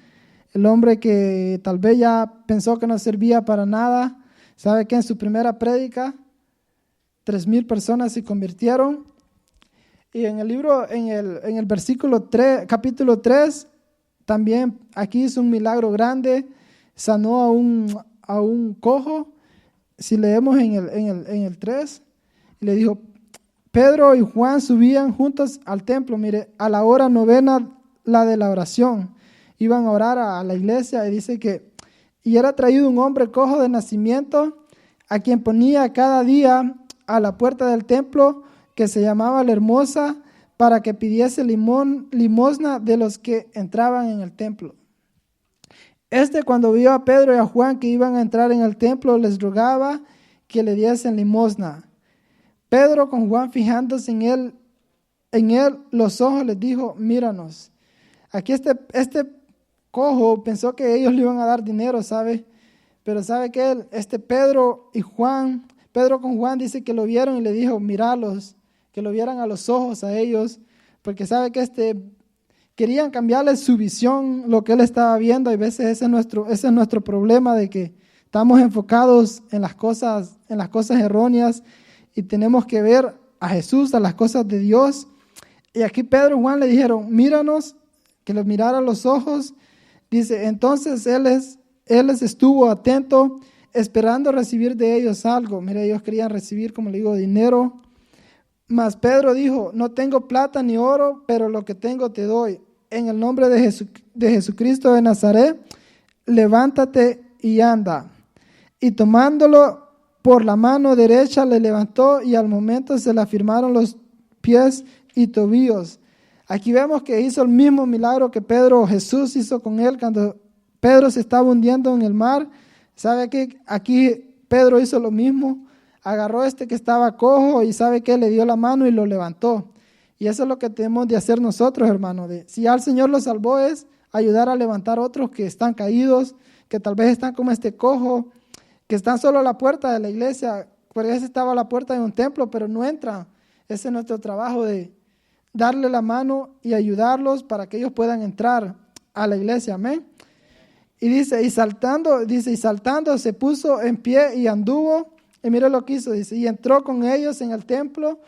el hombre que tal vez ya pensó que no servía para nada, sabe que en su primera prédica 3,000 personas se convirtieron. Y en el libro, en el versículo 3, capítulo 3, también aquí hizo un milagro grande, sanó a un cojo. Si leemos en el 3, le dijo, Pedro y Juan subían juntos al templo, mire, a la hora 9, la de la oración. Iban a orar a la iglesia y dice que, y era traído un hombre cojo de nacimiento, a quien ponía cada día a la puerta del templo, que se llamaba La Hermosa, para que pidiese limosna de los que entraban en el templo. Cuando vio a Pedro y a Juan que iban a entrar en el templo, les rogaba que le diesen limosna. Pedro, con Juan fijándose en él los ojos, les dijo, míranos. Aquí este cojo pensó que ellos le iban a dar dinero, ¿sabe? Pero sabe que Pedro con Juan dice que lo vieron y le dijo, míralos, que lo vieran a los ojos a ellos, porque sabe que querían cambiarle su visión, lo que él estaba viendo, y a veces ese es nuestro problema, de que estamos enfocados en las cosas erróneas y tenemos que ver a Jesús, a las cosas de Dios. Y aquí Pedro y Juan le dijeron, míranos, que los mirara a los ojos. Dice, entonces él les estuvo atento, esperando recibir de ellos algo. Mira, ellos querían recibir, como le digo, dinero. Mas Pedro dijo, no tengo plata ni oro, pero lo que tengo te doy. En el nombre de Jesucristo de Nazaret, levántate y anda. Y tomándolo por la mano derecha le levantó y al momento se le afirmaron los pies y tobillos. Aquí vemos que hizo el mismo milagro que Jesús hizo con él cuando Pedro se estaba hundiendo en el mar. ¿Sabe qué? Aquí Pedro hizo lo mismo. Agarró que estaba cojo y ¿sabe qué? Le dio la mano y lo levantó. Y eso es lo que tenemos de hacer nosotros, hermanos. Si ya el Señor los salvó, es ayudar a levantar a otros que están caídos, que tal vez están como este cojo, que están solo a la puerta de la iglesia. Por eso estaba a la puerta de un templo, pero no entran. Ese es nuestro trabajo, de darle la mano y ayudarlos para que ellos puedan entrar a la iglesia, amén. Y dice, y saltando se puso en pie y anduvo, y mire lo que hizo, dice, y entró con ellos en el templo,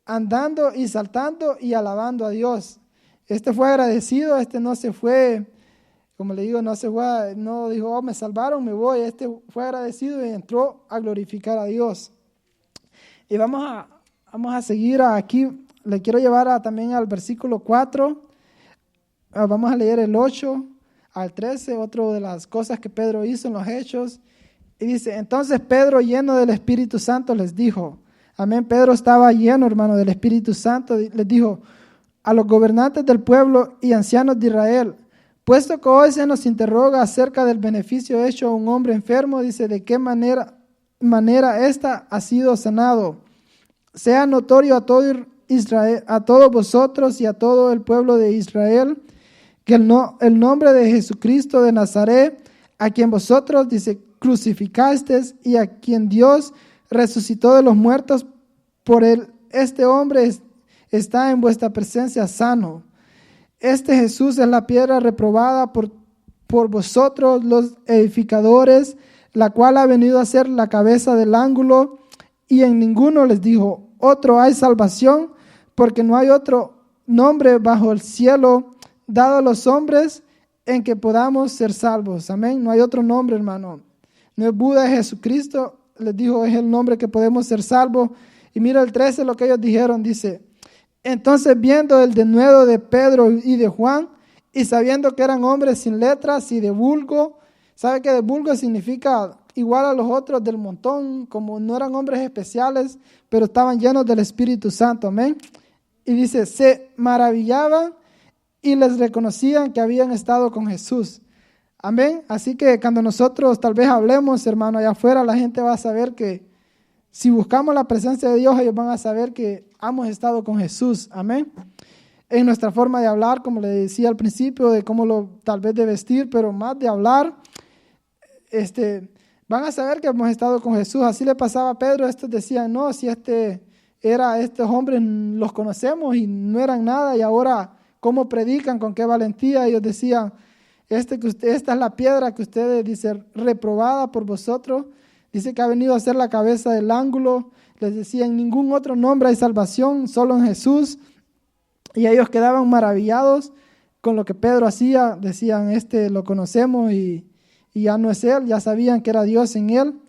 andando y saltando y alabando a Dios. Este fue agradecido, este no se fue, como le digo, no se fue, no dijo, oh, me salvaron, me voy. Este fue agradecido y entró a glorificar a Dios. Y vamos a seguir aquí, le quiero llevar también al versículo 4, vamos a leer el 8 al 13, otra de las cosas que Pedro hizo en los Hechos. Y dice, entonces Pedro, lleno del Espíritu Santo, les dijo, amén, Pedro estaba lleno, hermano, del Espíritu Santo, les dijo, a los gobernantes del pueblo y ancianos de Israel, puesto que hoy se nos interroga acerca del beneficio hecho a un hombre enfermo, dice, de qué manera ésta ha sido sanado. Sea notorio a todo Israel, a todos vosotros y a todo el pueblo de Israel, que el nombre de Jesucristo de Nazaret, a quien vosotros, dice, crucificasteis y a quien Dios resucitó de los muertos, por él, este hombre está en vuestra presencia sano. Este Jesús es la piedra reprobada por vosotros los edificadores, la cual ha venido a ser la cabeza del ángulo, y en ninguno les dijo, otro hay salvación, porque no hay otro nombre bajo el cielo dado a los hombres en que podamos ser salvos. Amén. No hay otro nombre, hermano. No es Buda, es Jesucristo. Les dijo, es el nombre que podemos ser salvos. Y mira el 13, lo que ellos dijeron, dice, entonces viendo el denuedo de Pedro y de Juan, y sabiendo que eran hombres sin letras y de vulgo, ¿sabe que de vulgo significa igual a los otros del montón? Como no eran hombres especiales, pero estaban llenos del Espíritu Santo, amén. Y dice, se maravillaban y les reconocían que habían estado con Jesús. Amén. Así que cuando nosotros tal vez hablemos, hermano, allá afuera, la gente va a saber que si buscamos la presencia de Dios, ellos van a saber que hemos estado con Jesús. Amén. En nuestra forma de hablar, como le decía al principio, de cómo tal vez de vestir, pero más de hablar, van a saber que hemos estado con Jesús. Así le pasaba a Pedro. Estos decían, no, si estos hombres los conocemos y no eran nada, y ahora cómo predican, con qué valentía. Ellos decían, esta es la piedra que ustedes, dice, reprobada por vosotros, dice que ha venido a ser la cabeza del ángulo. Les decían, en ningún otro nombre hay salvación, solo en Jesús. Y ellos quedaban maravillados con lo que Pedro hacía. Decían, lo conocemos y ya no es él, ya sabían que era Dios en él.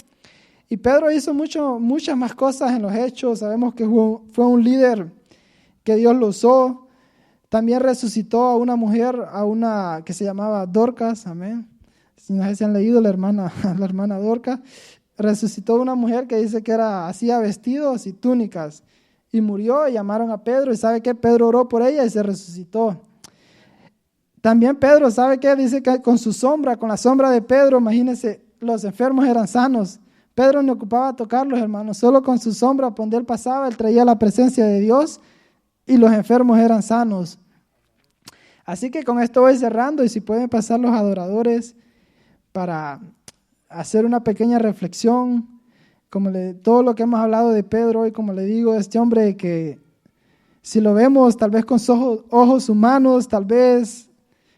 Y Pedro hizo muchas más cosas en los Hechos. Sabemos que fue un líder que Dios lo usó. También resucitó a una mujer, que se llamaba Dorcas, amén. Si no sé si han leído la hermana Dorcas, resucitó a una mujer que dice que hacía vestidos y túnicas, y murió, y llamaron a Pedro, y ¿sabe qué? Pedro oró por ella y se resucitó. También Pedro, ¿sabe qué? Dice que con la sombra de Pedro, imagínense, los enfermos eran sanos. Pedro no ocupaba tocarlos, hermanos, solo con su sombra, por donde él pasaba, él traía la presencia de Dios y los enfermos eran sanos. Así que con esto voy cerrando, y si pueden pasar los adoradores para hacer una pequeña reflexión, todo lo que hemos hablado de Pedro hoy, como le digo, este hombre que si lo vemos tal vez con ojos humanos, tal vez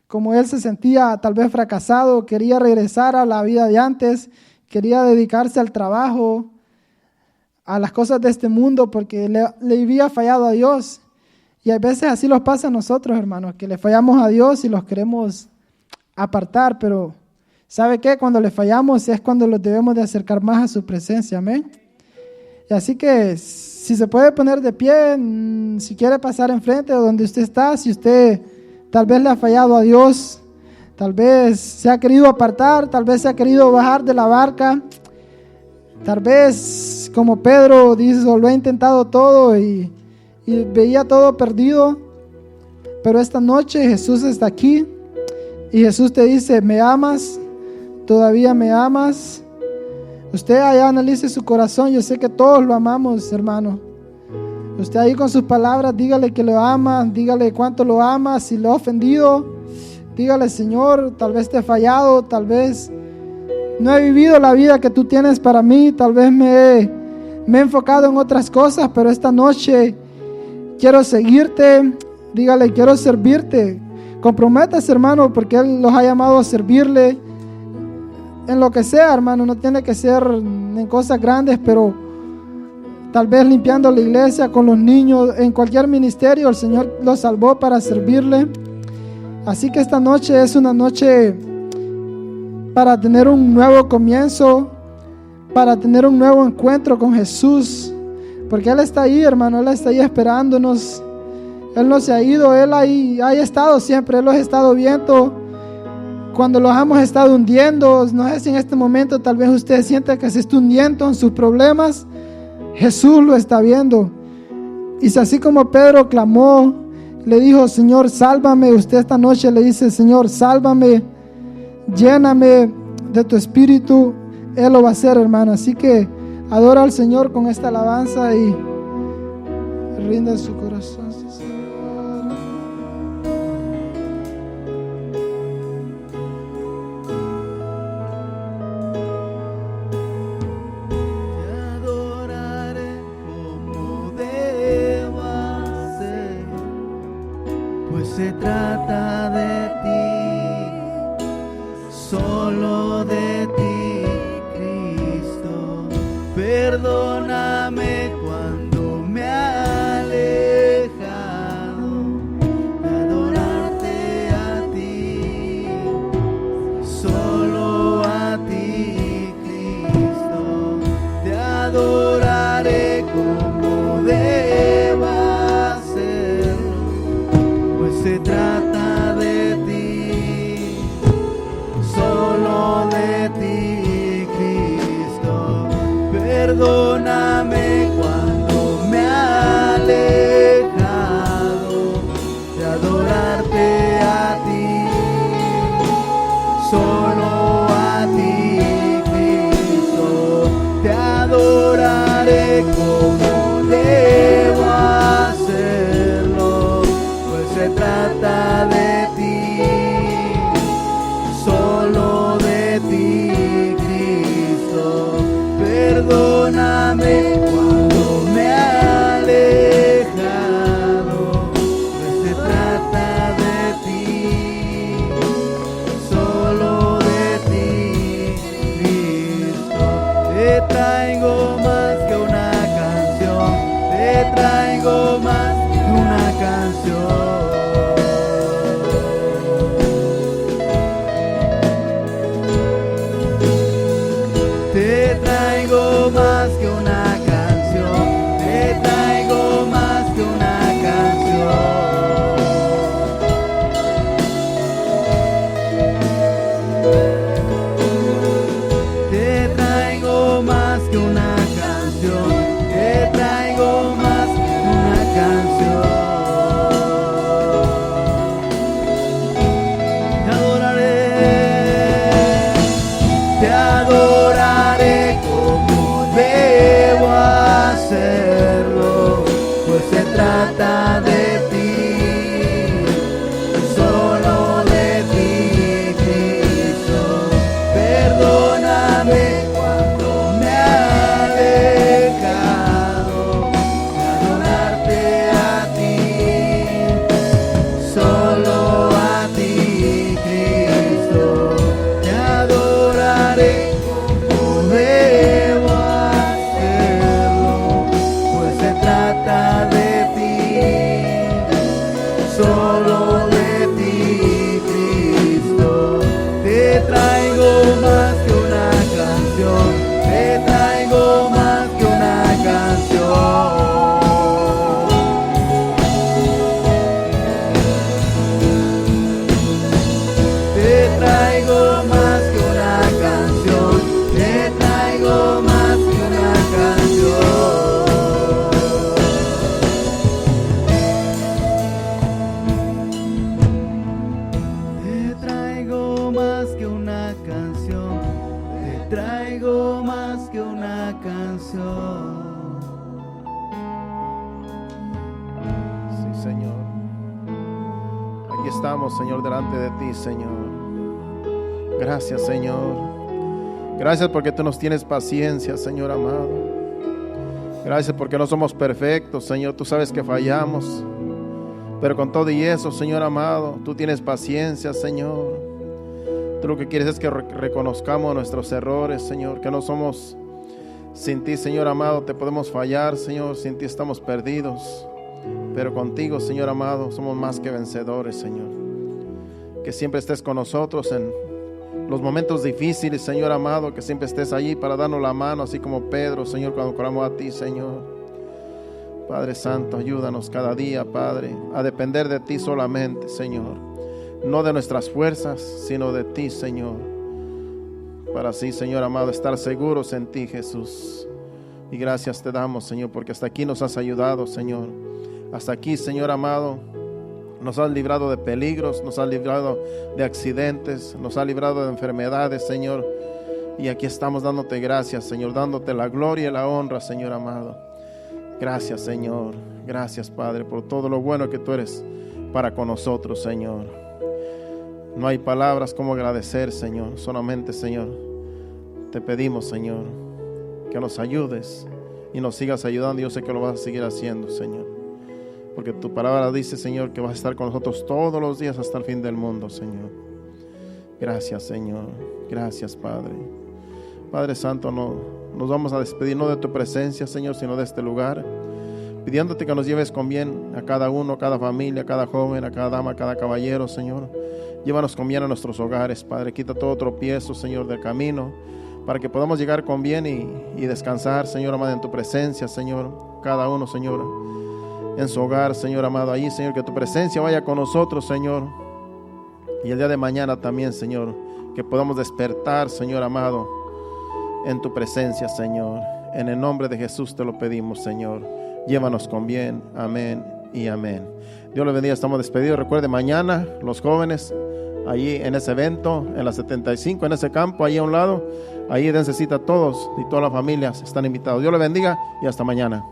como él se sentía tal vez fracasado, quería regresar a la vida de antes, quería dedicarse al trabajo, a las cosas de este mundo, porque le había fallado a Dios. Y a veces así nos pasa a nosotros, hermanos, que le fallamos a Dios y los queremos apartar, pero ¿sabe qué? Cuando le fallamos es cuando los debemos de acercar más a su presencia, amén. Y así que si se puede poner de pie, si quiere pasar enfrente de donde usted está, si usted tal vez le ha fallado a Dios, tal vez se ha querido apartar, tal vez se ha querido bajar de la barca, tal vez como Pedro dice, lo ha intentado todo y veía todo perdido, pero esta noche Jesús está aquí y Jesús te dice, ¿me amas? ¿Todavía me amas? Usted allá analice su corazón, yo sé que todos lo amamos, hermano. Usted ahí con sus palabras, dígale que lo ama, dígale cuánto lo ama, si lo ha ofendido, dígale, Señor, tal vez te he fallado, tal vez no he vivido la vida que tú tienes para mí, tal vez me he enfocado en otras cosas, pero esta noche quiero seguirte, dígale, quiero servirte comprométase, hermano, porque Él los ha llamado a servirle en lo que sea, hermano. No tiene que ser en cosas grandes, pero tal vez limpiando la iglesia, con los niños, en cualquier ministerio. El Señor los salvó para servirle. Así que esta noche es una noche para tener un nuevo comienzo, para tener un nuevo encuentro con Jesús, porque Él está ahí, hermano. Él está ahí esperándonos. Él no se ha ido, Él ahí ha estado siempre. Él los ha estado viendo cuando los hemos estado hundiendo. No sé si en este momento tal vez usted siente que se está hundiendo en sus problemas. Jesús lo está viendo. Y si así como Pedro clamó, le dijo: Señor, sálvame. Usted esta noche le dice: Señor, sálvame, lléname de tu espíritu. Él lo va a hacer, hermano. Así que adora al Señor con esta alabanza y rinda su corazón. Se trata de ti, solo de ti, Cristo. Perdóname cuando me he alejado de adorarte a ti, solo a ti, Cristo. Te adoraré como deba hacerlo, pues se trata de ti, solo de ti, Cristo. Perdóname cuando me he alejado de adorarte a ti, solo a ti, Cristo. Te adoraré como debo hacerlo, pues se trata de ti, solo de ti, Cristo. Perdóname cuando me he alejado, pues se trata de ti, solo de ti, Cristo. Te traigo más que una canción, te traigo más que una canción. Te traigo más que una canción, te traigo más que una canción. Te traigo más que una canción, te traigo más que una canción. Te adoraré como debo hacerlo, pues se trata de ti, solo de ti, Cristo. Perdóname cuando me he alejado de adorarte a ti, solo a ti, Cristo. Te adoraré como debo hacerlo, pues se trata de ti, solo de ti, Cristo. Te traigo más que una canción, te traigo más que una canción. Te traigo más que una canción, te traigo más que una canción. Te traigo más que una canción, te traigo más que una canción. Sí, Señor. Aquí estamos, Señor, delante de ti, Señor. Gracias, Señor. Gracias porque tú nos tienes paciencia, Señor amado. Gracias porque no somos perfectos, Señor. Tú sabes que fallamos. Pero con todo y eso, Señor amado, tú tienes paciencia, Señor. Tú lo que quieres es que reconozcamos nuestros errores, Señor, que no somos sin ti, Señor amado, te podemos fallar, Señor, sin ti estamos perdidos. Pero contigo, Señor amado, somos más que vencedores, Señor. Que siempre estés con nosotros en los momentos difíciles, Señor amado, que siempre estés allí para darnos la mano, así como Pedro, Señor, cuando corramos a ti, Señor. Padre Santo, ayúdanos cada día, Padre, a depender de ti solamente, Señor. No de nuestras fuerzas, sino de ti, Señor. Para así, Señor amado, estar seguros en ti, Jesús. Y gracias te damos, Señor, porque hasta aquí nos has ayudado, Señor. Hasta aquí, Señor amado, nos has librado de peligros, nos has librado de accidentes, nos has librado de enfermedades, Señor. Y aquí estamos dándote gracias, Señor, dándote la gloria y la honra, Señor amado. Gracias, Señor. Gracias, Padre, por todo lo bueno que tú eres para con nosotros, Señor. No hay palabras como agradecer, Señor. Solamente, Señor, te pedimos, Señor, que nos ayudes y nos sigas ayudando. Yo sé que lo vas a seguir haciendo, Señor, porque tu palabra dice, Señor, que vas a estar con nosotros todos los días hasta el fin del mundo, Señor. Gracias, Señor. Gracias, Padre. Padre Santo, nos vamos a despedir no de tu presencia, Señor, sino de este lugar, pidiéndote que nos lleves con bien a cada uno, a cada familia, a cada joven, a cada dama, a cada caballero, Señor. Llévanos con bien a nuestros hogares, Padre. Quita todo tropiezo, Señor, del camino, para que podamos llegar con bien y descansar, Señor amado, en tu presencia, Señor. Cada uno, Señor, en su hogar, Señor amado, allí, Señor, que tu presencia vaya con nosotros, Señor. Y el día de mañana también, Señor, que podamos despertar, Señor amado, en tu presencia, Señor. En el nombre de Jesús te lo pedimos, Señor. Llévanos con bien. Amén y amén. Dios les bendiga. Estamos despedidos. Recuerde, mañana los jóvenes allí en ese evento, en la 75, en ese campo, ahí a un lado, ahí dense cita todos y todas las familias están invitados. Dios les bendiga y hasta mañana.